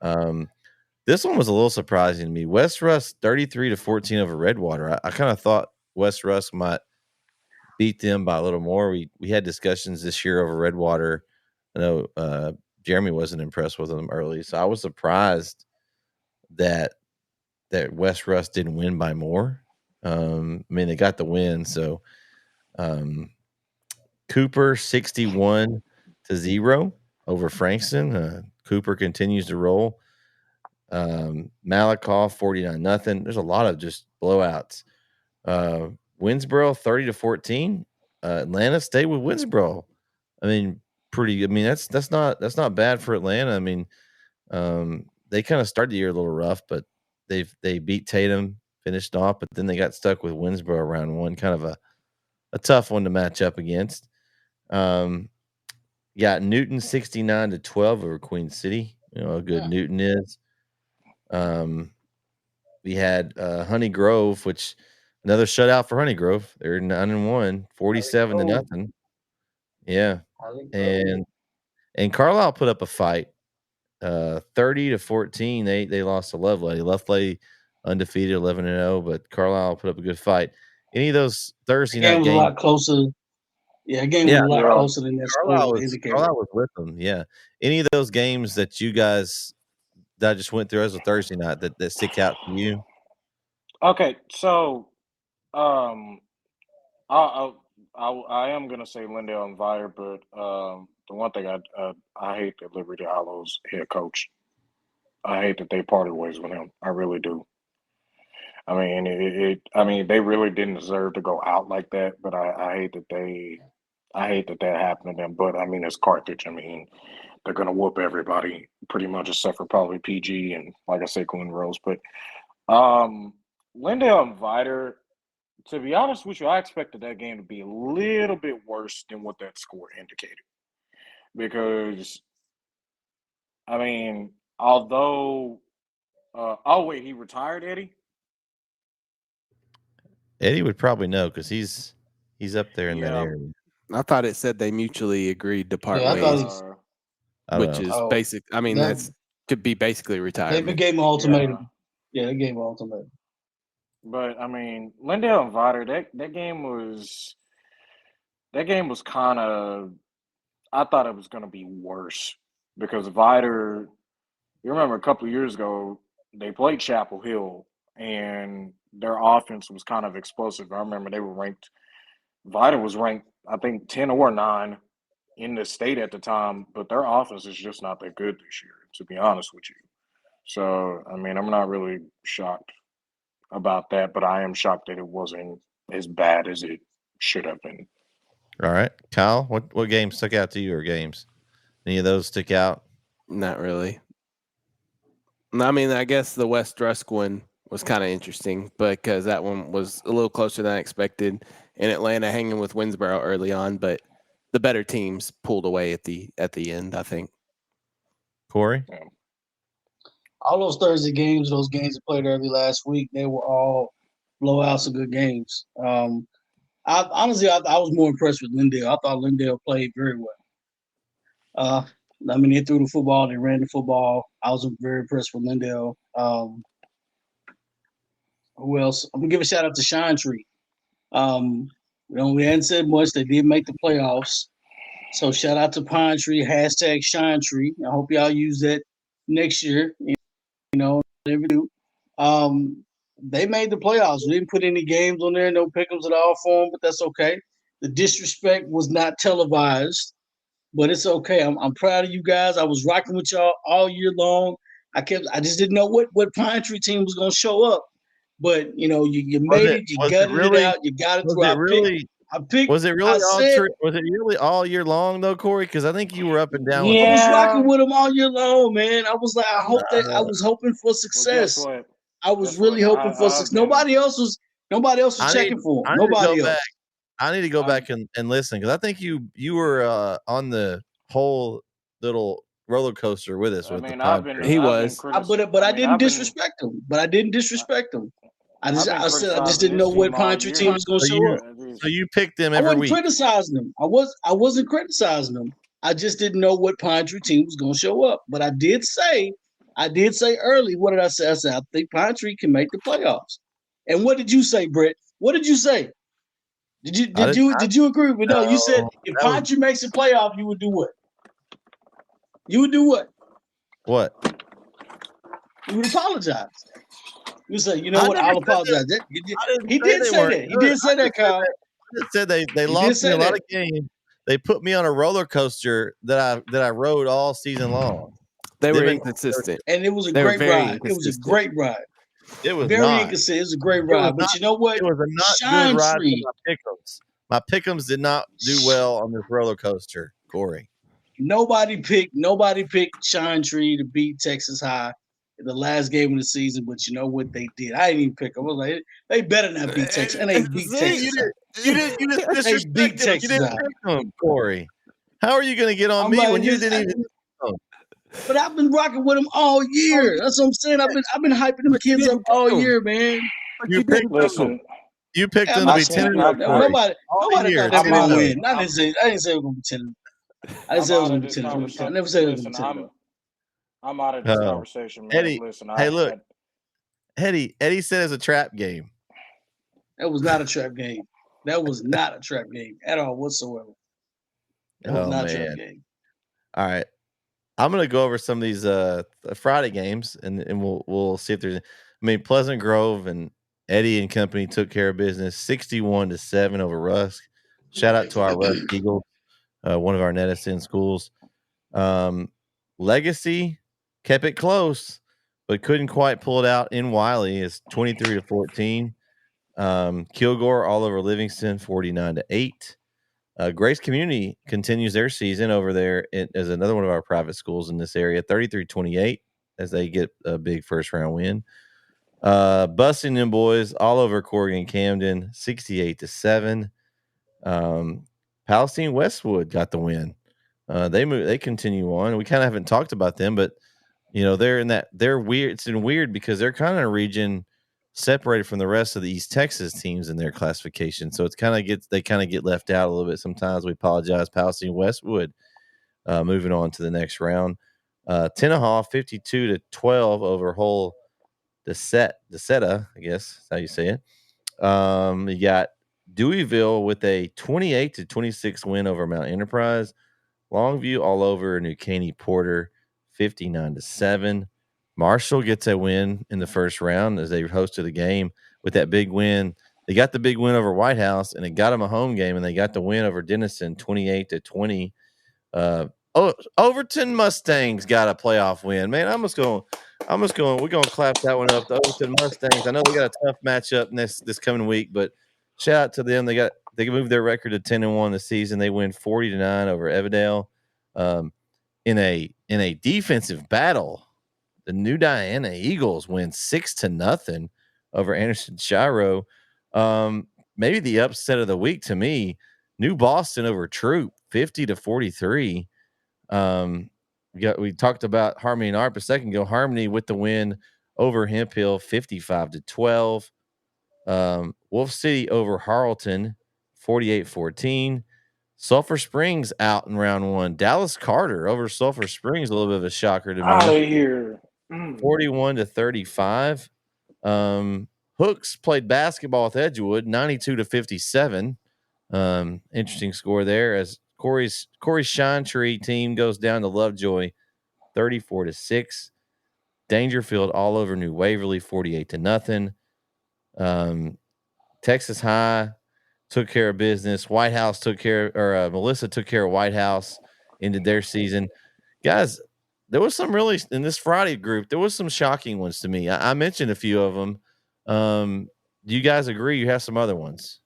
This one was a little surprising to me. West Rusk 33-14 over Redwater. I kind of thought West Rusk might beat them by a little more. We had discussions this year over Redwater. I know Jeremy wasn't impressed with them early, so I was surprised that West Rusk didn't win by more. I mean, they got the win, so Cooper 61-0 over Frankston. Cooper continues to roll. Malakoff 49-0. There's a lot of just blowouts. Winsboro 30-14. Atlanta stayed with Winsboro. I mean, that's not bad for Atlanta. I mean, they kind of started the year a little rough, but they beat Tatum, finished off, but then they got stuck with Winsboro round one, kind of a tough one to match up against. Got Newton 69-12 over Queen City. You know how good Newton is. We had Honey Grove, which another shutout for Honey Grove. They're 9-1, 47-0. Yeah, and Carlisle put up a fight, 30-14. They lost to Lovelady. Lovelady undefeated, 11-0, but Carlisle put up a good fight. Any of those Thursday The game night was a games? lot closer. Yeah, the game was a lot Yeah. closer than that score would indicate. Carlisle was with them. Yeah. Any of those games that you guys that I just went through as a Thursday night that stick out to you? Okay, so I am gonna say Lindale and Vire, but the one thing I hate that Liberty Hollow's head coach. I hate that they parted ways with him. I really do. I mean, I mean, they really didn't deserve to go out like that. But I hate that happened to them. But I mean, it's Carthage. I mean, they're gonna whoop everybody pretty much, except for probably PG and, like I said, Glen Rose. But Lindale and Viter, to be honest with you, I expected that game to be a little bit worse than what that score indicated. Because, I mean, although, oh wait, he retired, Eddie? Eddie would probably know because he's up there in that Yeah. area. I thought it said they mutually agreed to part Yeah, I thought ways, I don't which know. is Oh, basic. I mean, that- that's could be basically They retirement. gave him an ultimatum. Yeah, they gave him an ultimatum. But I mean, Lindale and Viter, that game was kind of. I thought it was going to be worse because Viter. You remember a couple of years ago they played Chapel Hill and their offense was kind of explosive. I remember they were ranked. Viter was ranked, I think, 10 or 9 in the state at the time, but their offense is just not that good this year, to be honest with you. So I mean, I'm not really shocked about that, but I am shocked that it wasn't as bad as it should have been. All right, Kyle, what games stuck out to you or games? Any of those stick out? Not really. I mean, I guess the West Rusk one was kind of interesting because that one was a little closer than I expected, and Atlanta hanging with Winsboro early on, but the better teams pulled away at the end, I think. Corey? All those Thursday games, those games that played early last week, they were all blowouts of good games. I was more impressed with Lindale. I thought Lindale played very well. I mean, they threw the football, they ran the football. I was very impressed with Lindale. Who else? I'm gonna give a shout out to Shine Tree. We hadn't said much. They did make the playoffs. So shout out to Pine Tree, hashtag Shine Tree. I hope y'all use that next year. You know, whatever you do. They made the playoffs. We didn't put any games on there, no pick'ems at all for them, but that's okay. The disrespect was not televised, but it's okay. I'm proud of you guys. I was rocking with y'all all year long. I just didn't know what Pine Tree team was gonna show up. But you made it, you gutted it out, you got it through. I picked. Was it really all year long though, Corey? Because I think you were up and down. I was rocking with them all year long, man. I was like, I was hoping for success. Well, I was really hoping for success. Nobody else was checking for him. Nobody else. I need to go back and listen because I think you were on the whole little roller coaster with us. He was. But I didn't disrespect him. I just didn't know what Pine Tree team was going to show up. So you picked them every week. I wasn't criticizing them. I wasn't criticizing them. I just didn't know what Pine Tree team was going to show up. But I did say early. What did I say? I said I think Pine Tree can make the playoffs. And what did you say, Brett? What did you say? Did you agree with no? You said if Pine Tree makes the playoff, you would do what? You would do what? What? You would apologize. You say, you know what? I'll apologize. He did say that. He did say that, Kyle. He said they lost me a lot of games. They put me on a roller coaster that I rode all season long. They were inconsistent, and it was a great ride. It was a great ride. It was very inconsistent. It was a great ride, but you know what? It was a not good ride for my pick'ems. My pick'ems did not do well on this roller coaster, Corey. Nobody picked Shine Tree to beat Texas High in the last game of the season, but you know what they did? I didn't even pick them. I was like, they better not beat Texas, and they beat Texas. You didn't disrespect them. You didn't pick them, Corey. How are you going to get on me when you didn't even? But I've been rocking with them all year. That's what I'm saying. I've been hyping them kids up all year, man. You picked them. You picked them to be 10-0. Nobody thought they were going to win. I didn't say they were going to be 10-0. I didn't say it was going to be 10-0. I never said it was going to be 10-0. I'm out of this conversation, man. Eddie, Listen, hey, look. Eddie said it's a trap game. That was not a trap game. That was not a trap game at all whatsoever. That was not a trap game. All right. I'm gonna go over some of these Friday games and we'll see if there's Pleasant Grove and Eddie and company took care of business 61-7 over Rusk. Shout out to our Rusk Eagles, one of our Netison schools. Legacy kept it close, but couldn't quite pull it out in Wiley. It's 23-14. Kilgore all over Livingston 49-8. Grace Community continues their season over there as another one of our private schools in this area, 33-28, as they get a big first round win. Busting them boys all over Corrigan Camden, 68-7. Palestine Westwood got the win. They continue on. We kind of haven't talked about them, but they're weird. It's been weird because they're kind of a region separated from the rest of the East Texas teams in their classification. So they kind of get left out a little bit sometimes. We apologize. Palestine Westwood moving on to the next round. Tenaha 52-12 over Hull Deseta, I guess that's how you say it. You got Deweyville with a 28-26 win over Mount Enterprise. Longview all over New Caney Porter 59-7. Marshall gets a win in the first round as they hosted a game with that big win. They got the big win over White House, and it got them a home game, and they got the win over Denison 28-20. Overton Mustangs got a playoff win. Man, we're gonna clap that one up. The Overton Mustangs. I know they got a tough matchup this coming week, but shout out to them. They moved their record to 10-1 this season. They win 40-9 over Evadale. In a defensive battle, the New Diana Eagles win 6-0 over Anderson Shiro. Maybe the upset of the week to me, New Boston over Troop 50-43. We talked about Harmony and ARP a second ago. Harmony with the win over Hemp Hill 55-12. Wolf City over Harleton 48-14. Sulphur Springs out in round one. Dallas Carter over Sulphur Springs, a little bit of a shocker to me. Out of here. 41-35. Hooks played basketball with Edgewood 92-57. Interesting score there as Corey's Shine Tree team goes down to Lovejoy 34-6. Dangerfield all over New Waverly 48-0. Texas High took care of business. White House Melissa took care of White House, ended their season. Guys, there was some really in this Friday group. There was some shocking ones to me. I mentioned a few of them. Do you guys agree? You have some other ones.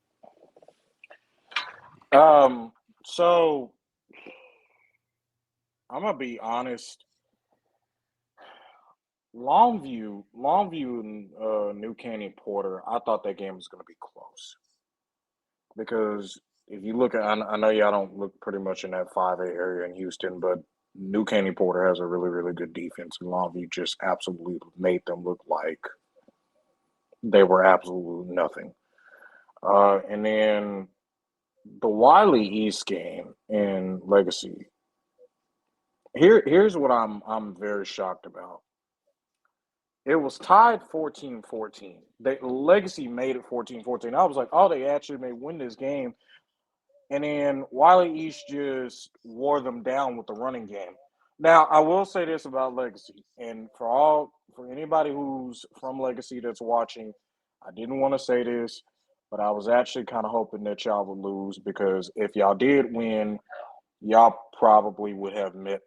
So I'm gonna be honest. Longview and New Caney Porter, I thought that game was gonna be close. Because if you look at, I know y'all don't look pretty much in that 5A area in Houston, but New Caney Porter has a really, really good defense, and Longview just absolutely made them look like they were absolutely nothing. And then the Wiley East game in Legacy. Here's what I'm very shocked about. It was tied 14-14. Legacy made it 14-14. I was like, oh, they actually may win this game. And then Wiley East just wore them down with the running game. Now, I will say this about Legacy, and for anybody who's from Legacy that's watching, I didn't want to say this, but I was actually kind of hoping that y'all would lose, because if y'all did win, y'all probably would have met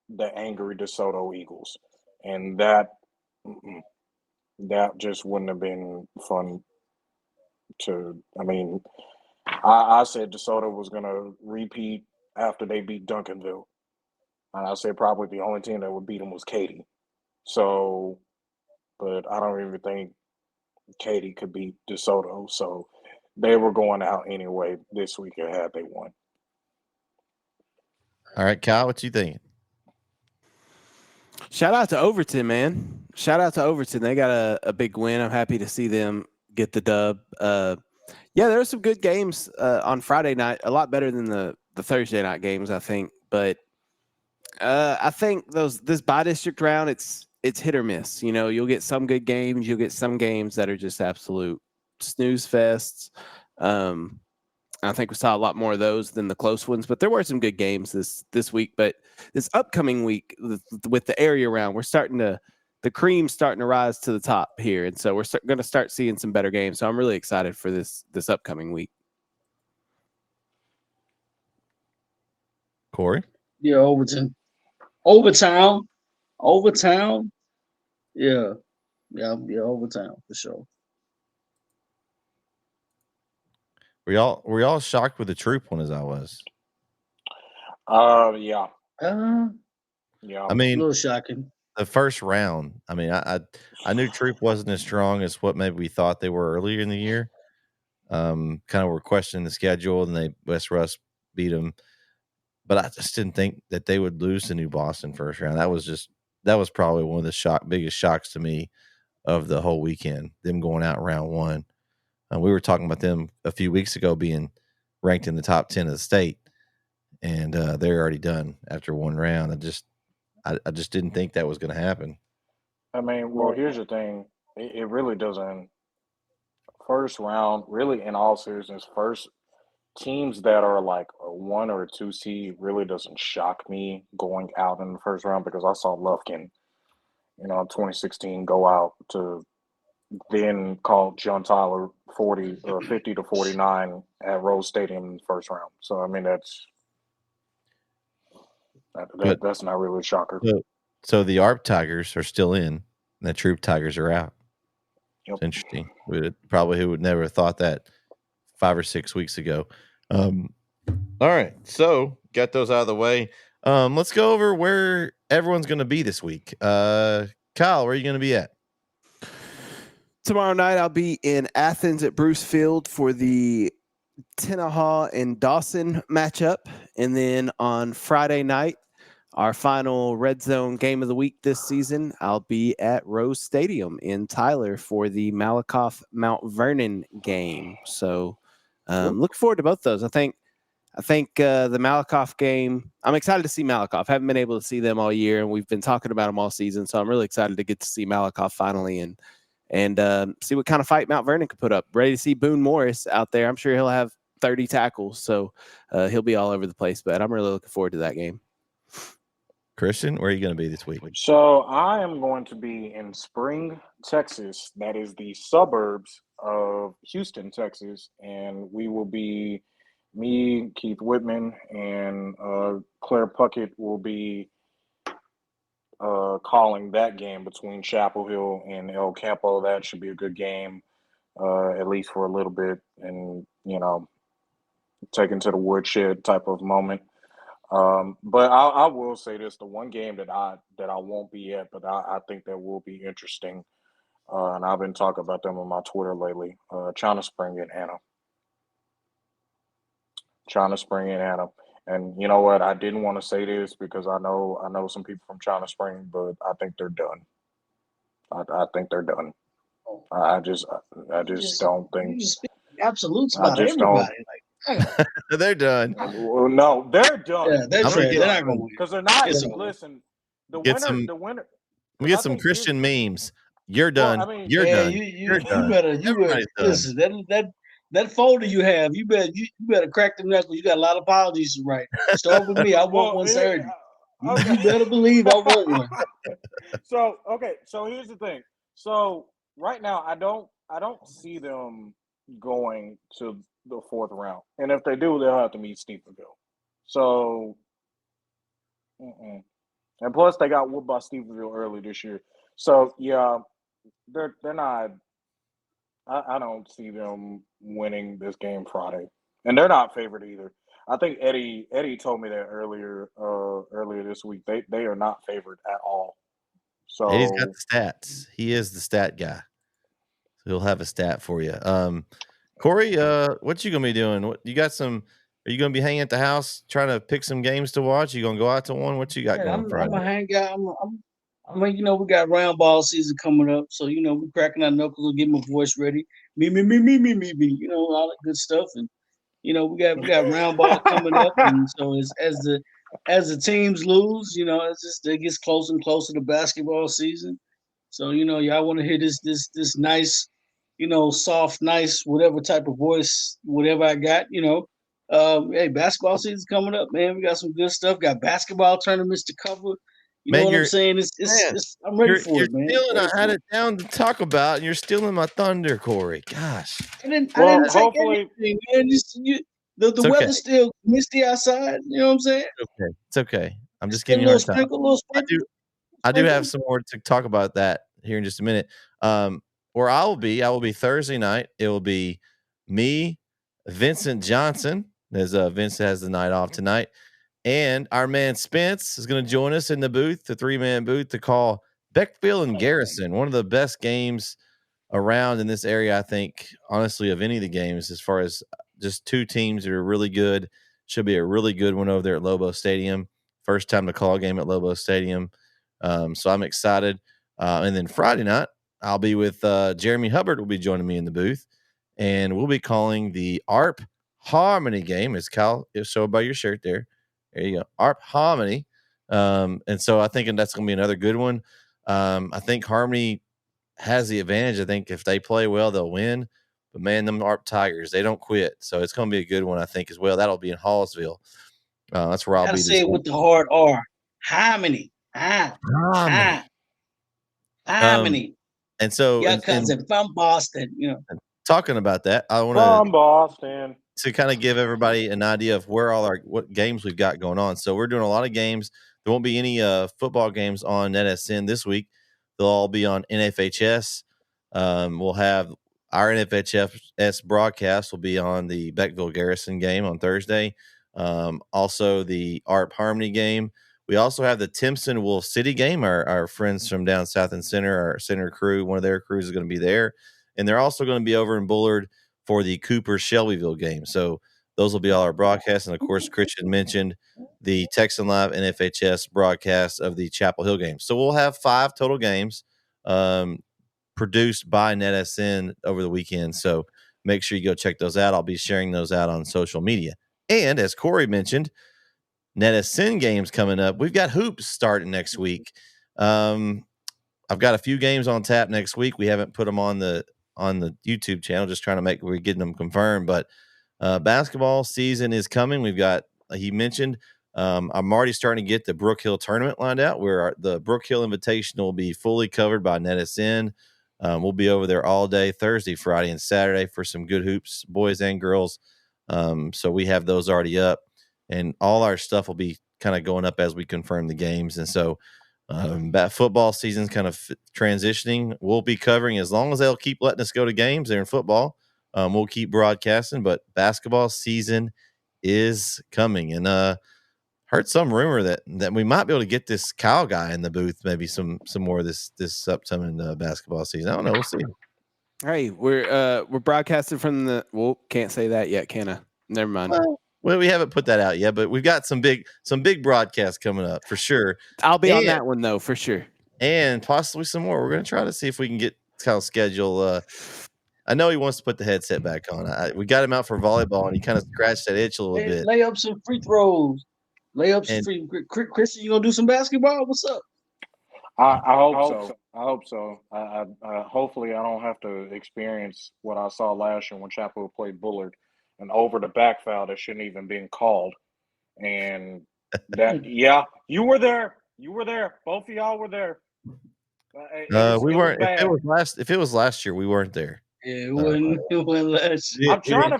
the angry DeSoto Eagles. And that just wouldn't have been fun I said DeSoto was going to repeat after they beat Duncanville. And I said probably the only team that would beat them was Katy. So, but I don't even think Katy could beat DeSoto. So they were going out anyway this week had they won. All right, Kyle, what you think? Shout out to Overton, man. Shout out to Overton. They got a big win. I'm happy to see them get the dub. Yeah, there were some good games on Friday night. A lot better than the Thursday night games, I think. But I think this by district round, it's it's hit or miss. You'll get some good games, you'll get some games that are just absolute snooze fests. I think we saw a lot more of those than the close ones, but there were some good games this week. But this upcoming week with the area round, the cream's starting to rise to the top here, and so we're going to start seeing some better games. So I'm really excited for this upcoming week. Corey? Yeah, Overtown. Yeah, Overtown for sure. Were y'all shocked with the Troop one as I was? Yeah. I A mean, little shocking. the first round. I mean, I knew Troop wasn't as strong as what maybe we thought they were earlier in the year. Kind of were questioning the schedule, and West Russ beat them. But I just didn't think that they would lose to New Boston first round. That was probably one of the biggest shocks to me of the whole weekend. Them going out round one. We were talking about them a few weeks ago being ranked in the top 10 of the state, and they're already done after one round. I just didn't think that was going to happen. I mean, well, here's the thing. It really doesn't. First round, really, in all seriousness, first teams that are like a 1 or a 2 seed really doesn't shock me going out in the first round, because I saw Lufkin, in 2016 go out to then call John Tyler 50 to 49 at Rose Stadium in the first round. So I mean that's not really a shocker. So the ARP Tigers are still in, and the Troop Tigers are out. Yep. It's interesting. Who would never have thought that 5 or 6 weeks ago. All right, so got those out of the way. Let's go over where everyone's going to be this week. Kyle, where are you going to be at? Tomorrow night, I'll be in Athens at Bruce Field for the Tenaha and Dawson matchup. And then on Friday night, our final Red Zone game of the week this season, I'll be at Rose Stadium in Tyler for the Malakoff Mount Vernon game. So look forward to both those. I think the Malakoff game, I'm excited to see Malakoff. Haven't been able to see them all year, and we've been talking about them all season. So I'm really excited to get to see Malakoff finally and see what kind of fight Mount Vernon could put up. Ready to see Boone Morris out there. I'm sure he'll have 30 tackles, so he'll be all over the place. But I'm really looking forward to that game. Christian, where are you going to be this week? So I am going to be in Spring, Texas. That is the suburbs of Houston, Texas. And we will be, me, Keith Whitman, and Claire Puckett will be calling that game between Chapel Hill and El Campo. That should be a good game, at least for a little bit, and taken to the woodshed type of moment. But I will say this: the one game that I won't be at, but I think that will be interesting, and I've been talking about them on my Twitter lately. China Spring and Anna. China Spring and Anna. And you know what? I didn't want to say this because I know some people from China Spring, but I think they're done. I think they're done. I just don't think. You just speak absolutes about everybody. They're done. Well, no, they're done. Yeah, they're not going to win because they're not. Listen, the winner. We get some Christian memes. You're done. Well, I mean, you're done. You better listen. That folder you have, you better crack the knuckles. You got a lot of apologies to write. Start with me. I want one Saturday. Okay. You better believe I want one. So here's the thing. So right now, I don't see them going to the fourth round, and if they do, they'll have to meet Stephenville. So, and plus they got whooped by Stephenville early this year. So yeah, they're not. I don't see them winning this game Friday, and they're not favored either. I think Eddie told me that earlier this week. They are not favored at all. So Eddie's got the stats. He is the stat guy. So he'll have a stat for you. Corey, what you gonna be doing? What you got some? Are you gonna be hanging at the house trying to pick some games to watch? You gonna go out to one? What you got going Friday? I'm a hang out. I mean, we got round ball season coming up, so we're cracking our knuckles and getting my voice ready. Me, all that good stuff, and we got round ball coming up, and so as as the teams lose, it gets closer and closer to basketball season. So y'all want to hear this nice, soft, nice, whatever type of voice, whatever I got. Hey, basketball season's coming up, man. We got some good stuff. Got basketball tournaments to cover. You know Man, what I'm you're saying? man, I'm ready for you're it, man. stealing. Ready I had for it down to talk about, and you're stealing my thunder, Corey. Gosh, I didn't Well, take hopefully, anything, man. The it's okay. weather's still misty outside. You know what I'm saying? It's okay. It's okay. I'm just Still a giving you a little hard time. sprinkle, little I do. sprinkle. I do have Sprinkle. some more to talk about that here in just a minute. Where I will be Thursday night. It will be me, Vincent Johnson, as Vince has the night off tonight, and our man Spence is going to join us in the booth, the 3-man booth, to call Beckville and Garrison, one of the best games around in this area, I think, honestly, of any of the games, as far as just two teams that are really good. Should be a really good one over there at Lobo Stadium. First time to call a game at Lobo Stadium. So I'm excited. And then Friday night, I'll be with Jeremy Hubbard will be joining me in the booth, and we'll be calling the ARP Harmony game. As Kyle is showed by your shirt there. There you go, ARP Harmony. And so I think that's going to be another good one. I think Harmony has the advantage. I think if they play well, they'll win. But man, them ARP Tigers, they don't quit. So it's going to be a good one, I think, as well. That'll be in Hallsville. That's where I'll Gotta be. say it with the hard R. Harmony. Harmony. Harmony. And so, Your cousin from Boston. Talking about that, I want from Boston, to kind of give everybody an idea of where what games we've got going on. So we're doing a lot of games. There won't be any football games on NetSN this week. They'll all be on NFHS. We'll have our NFHS broadcast will be on the Beckville Garrison game on Thursday. Also the ARP Harmony game. We also have the Timpson Wolf City game. Our friends from down south and center, our center crew, one of their crews is going to be there. And they're also going to be over in Bullard for the Cooper Shelbyville game. So those will be all our broadcasts. And of course, Christian mentioned the Texan Live NFHS broadcast of the Chapel Hill game. So we'll have 5 total games produced by NetSN over the weekend. So make sure you go check those out. I'll be sharing those out on social media. And as Corey mentioned, NetSN games coming up. We've got hoops starting next week. I've got a few games on tap next week. We haven't put them on the YouTube channel, just trying to make we're getting them confirmed. But basketball season is coming. We've got, he mentioned, I'm already starting to get the Brook Hill tournament lined out, where the Brook Hill Invitational will be fully covered by NetSN. We'll be over there all day, Thursday, Friday, and Saturday for some good hoops, boys and girls. So we have those already up, and all our stuff will be kind of going up as we confirm the games. And so that football season's kind of transitioning. We'll be covering, as long as they'll keep letting us go to games there in football, we'll keep broadcasting. But basketball season is coming, and heard some rumor that we might be able to get this Kyle guy in the booth, maybe some more of this upcoming basketball season. I don't know. We'll see. Hey, we're broadcasting from the. Well, can't say that yet, can I? Never mind. Well, we haven't put that out yet, but we've got some big broadcasts coming up for sure. I'll be on that one though, for sure, and possibly some more. We're going to try to see if we can get Kyle's schedule. I know he wants to put the headset back on. We got him out for volleyball, and he kind of scratched that itch a little bit. Lay up some free throws. Christian, you gonna do some basketball? What's up? I hope so. I hopefully I don't have to experience what I saw last year when Chapel played Bullard, and over the back foul that shouldn't even been called. And that, yeah, you were there. Both of y'all were there. We weren't. If it was last year, we weren't there. Yeah, it wasn't last year. I'm trying to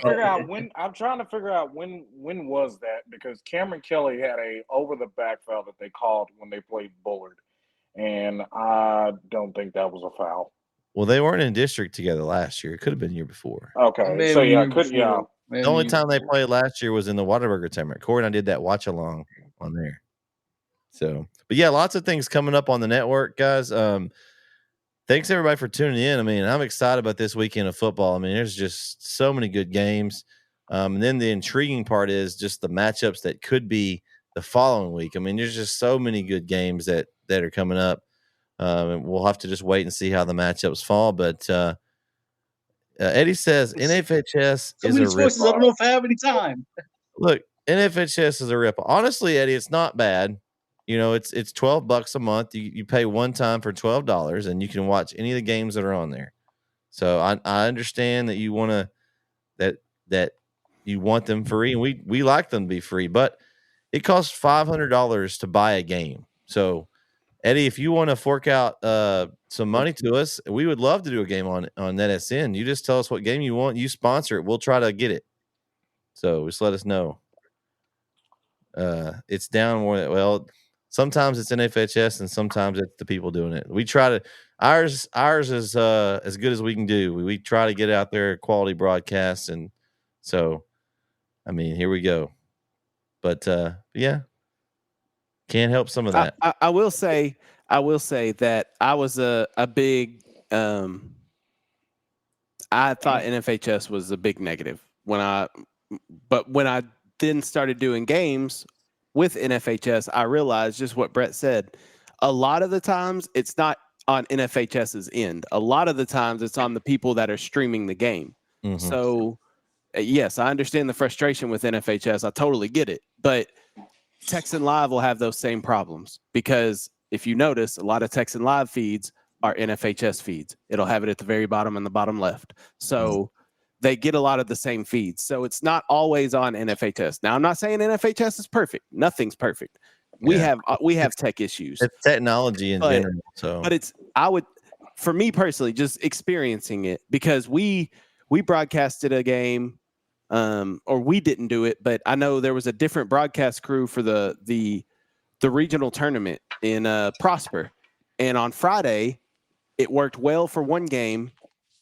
figure out when was that, because Cameron Kelly had a over the back foul that they called when they played Bullard, and I don't think that was a foul. Well, they weren't in district together last year. It could have been the year before. Okay, so yeah, the only time they played last year was in the Whataburger tournament. Corey and I did that watch along on there. So, but yeah, lots of things coming up on the network, guys. Thanks everybody for tuning in. I mean, I'm excited about this weekend of football. I mean, there's just so many good games. And then the intriguing part is just the matchups that could be the following week. I mean, there's just so many good games that are coming up. And we'll have to just wait and see how the matchups fall. But Eddie says NFHS so is many a choices. I don't know if I have any time. Look, NFHS is a rip. Honestly, Eddie, it's not bad. You know, it's $12 a month. You pay one time for $12, and you can watch any of the games that are on there. So I understand that you want to that you want them free, and we like them to be free, but it costs $500 to buy a game. So Eddie, if you want to fork out some money to us, we would love to do a game on NetSN. You just tell us what game you want, you sponsor it, we'll try to get it. So just let us know. It's down more. Well, sometimes it's NFHS and sometimes it's the people doing it. We try to ours is as good as we can do. We try to get out there quality broadcasts, and so I mean, here we go. But yeah, can't help some of that. I will say that I was a big I thought NFHS was a big negative when I then started doing games with NFHS, I realized just what Brett said. A lot of the times it's not on NFHS's end. A lot of the times it's on the people that are streaming the game. Mhm. So yes, I understand the frustration with NFHS. I totally get it. But Texan Live will have those same problems because if you notice, a lot of Texan Live feeds are NFHS feeds. It'll have it at the very bottom and the bottom left. So they get a lot of the same feeds. So it's not always on NFHS. Now, I'm not saying NFHS is perfect. Nothing's perfect. We have tech issues. It's technology in general. So, but for me personally, just experiencing it, because we broadcasted a game, or we didn't do it, but I know there was a different broadcast crew for the regional tournament in Prosper, and on Friday it worked well for one game,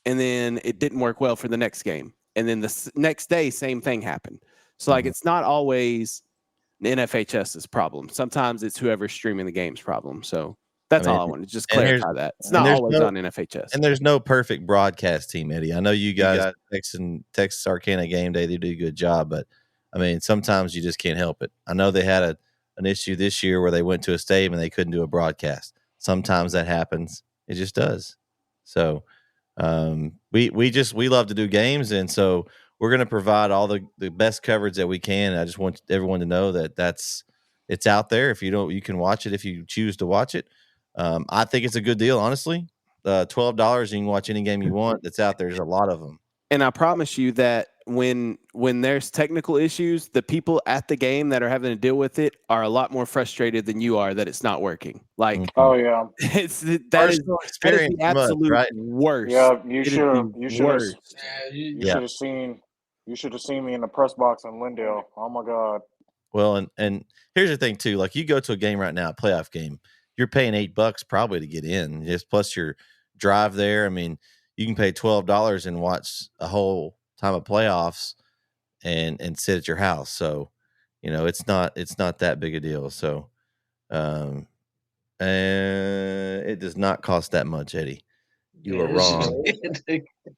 and then it didn't work well for the next game, and then the next day same thing happened. So like it's not always NFHS's problem. Sometimes it's whoever's streaming the game's problem. So that's all I want to just clarify that. It's not always on NFHS. And there's no perfect broadcast team, Eddie. I know you guys Texas Arcana Game Day, they do a good job, but I mean, sometimes you just can't help it. I know they had an issue this year where they went to a stadium and they couldn't do a broadcast. Sometimes that happens. It just does. So we love to do games, and so we're going to provide all the best coverage that we can. I just want everyone to know that it's out there. If you don't, you can watch it if you choose to watch it. I think it's a good deal, honestly. $12, you can watch any game you want that's out there. There's a lot of them. And I promise you that when there's technical issues, the people at the game that are having to deal with it are a lot more frustrated than you are that it's not working. Like, oh yeah, that is the absolute worst. Yeah, you should have seen me in the press box in Lindale. Oh my God. Well, and here's the thing too. Like, you go to a game right now, a playoff game, you're paying $8 probably to get in, just plus your drive there. I mean, you can pay $12 and watch a whole time of playoffs and sit at your house. So, you know, it's not that big a deal. So, and it does not cost that much, Eddie. You are wrong.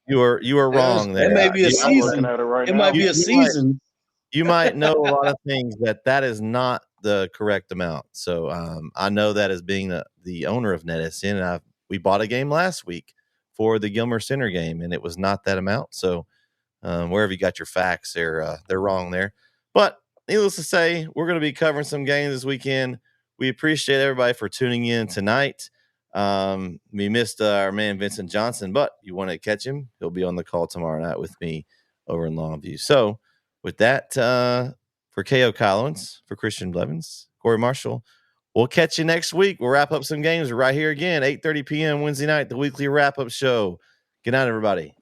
You are wrong there. It may be a season. It might be a season. You might know a lot of things that is not the correct amount. So I know that as being the owner of NetSN, and we bought a game last week for the Gilmer Center game, and it was not that amount. So wherever you got your facts, they're wrong there. But needless to say, we're going to be covering some games this weekend. We appreciate everybody for tuning in tonight. We missed our man Vincent Johnson, but you want to catch him, he'll be on the call tomorrow night with me over in Longview. So with that, for KO Collins, for Christian Blevins, Corey Marshall, we'll catch you next week. We'll wrap up some games right here again, 8:30 p.m. Wednesday night, the weekly wrap-up show. Good night, everybody.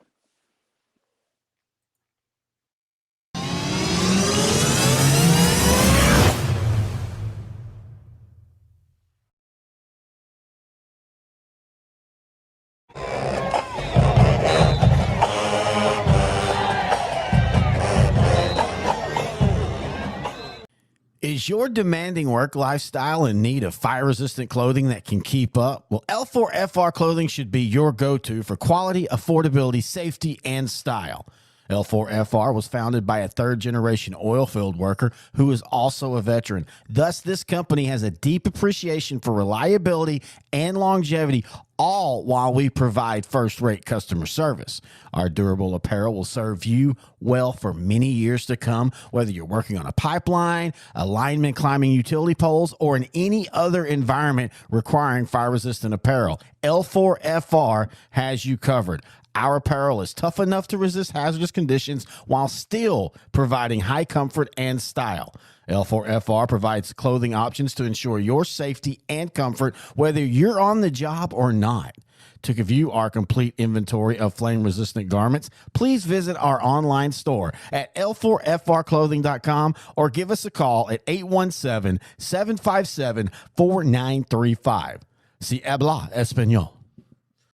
Is your demanding work lifestyle in need of fire-resistant clothing that can keep up? Well, L4FR clothing should be your go-to for quality, affordability, safety, and style. L4FR was founded by a third-generation oil field worker who is also a veteran. Thus, this company has a deep appreciation for reliability and longevity, all while we provide first-rate customer service. Our durable apparel will serve you well for many years to come, whether you're working on a pipeline, a lineman climbing utility poles, or in any other environment requiring fire-resistant apparel. L4FR has you covered. Our apparel is tough enough to resist hazardous conditions while still providing high comfort and style. L4FR provides clothing options to ensure your safety and comfort, whether you're on the job or not. To view our complete inventory of flame-resistant garments, please visit our online store at l4frclothing.com or give us a call at 817-757-4935. Si habla español.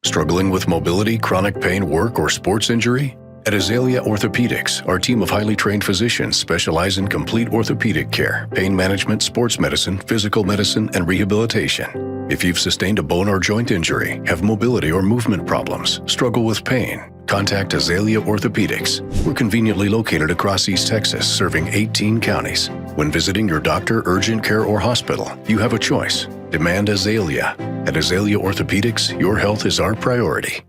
Struggling with mobility, chronic pain, work, or sports injury? At Azalea Orthopedics, our team of highly trained physicians specialize in complete orthopedic care, pain management, sports medicine, physical medicine, and rehabilitation. If you've sustained a bone or joint injury, have mobility or movement problems, struggle with pain, contact Azalea Orthopedics. We're conveniently located across East Texas, serving 18 counties. When visiting your doctor, urgent care, or hospital, you have a choice. Demand Azalea. At Azalea Orthopedics, your health is our priority.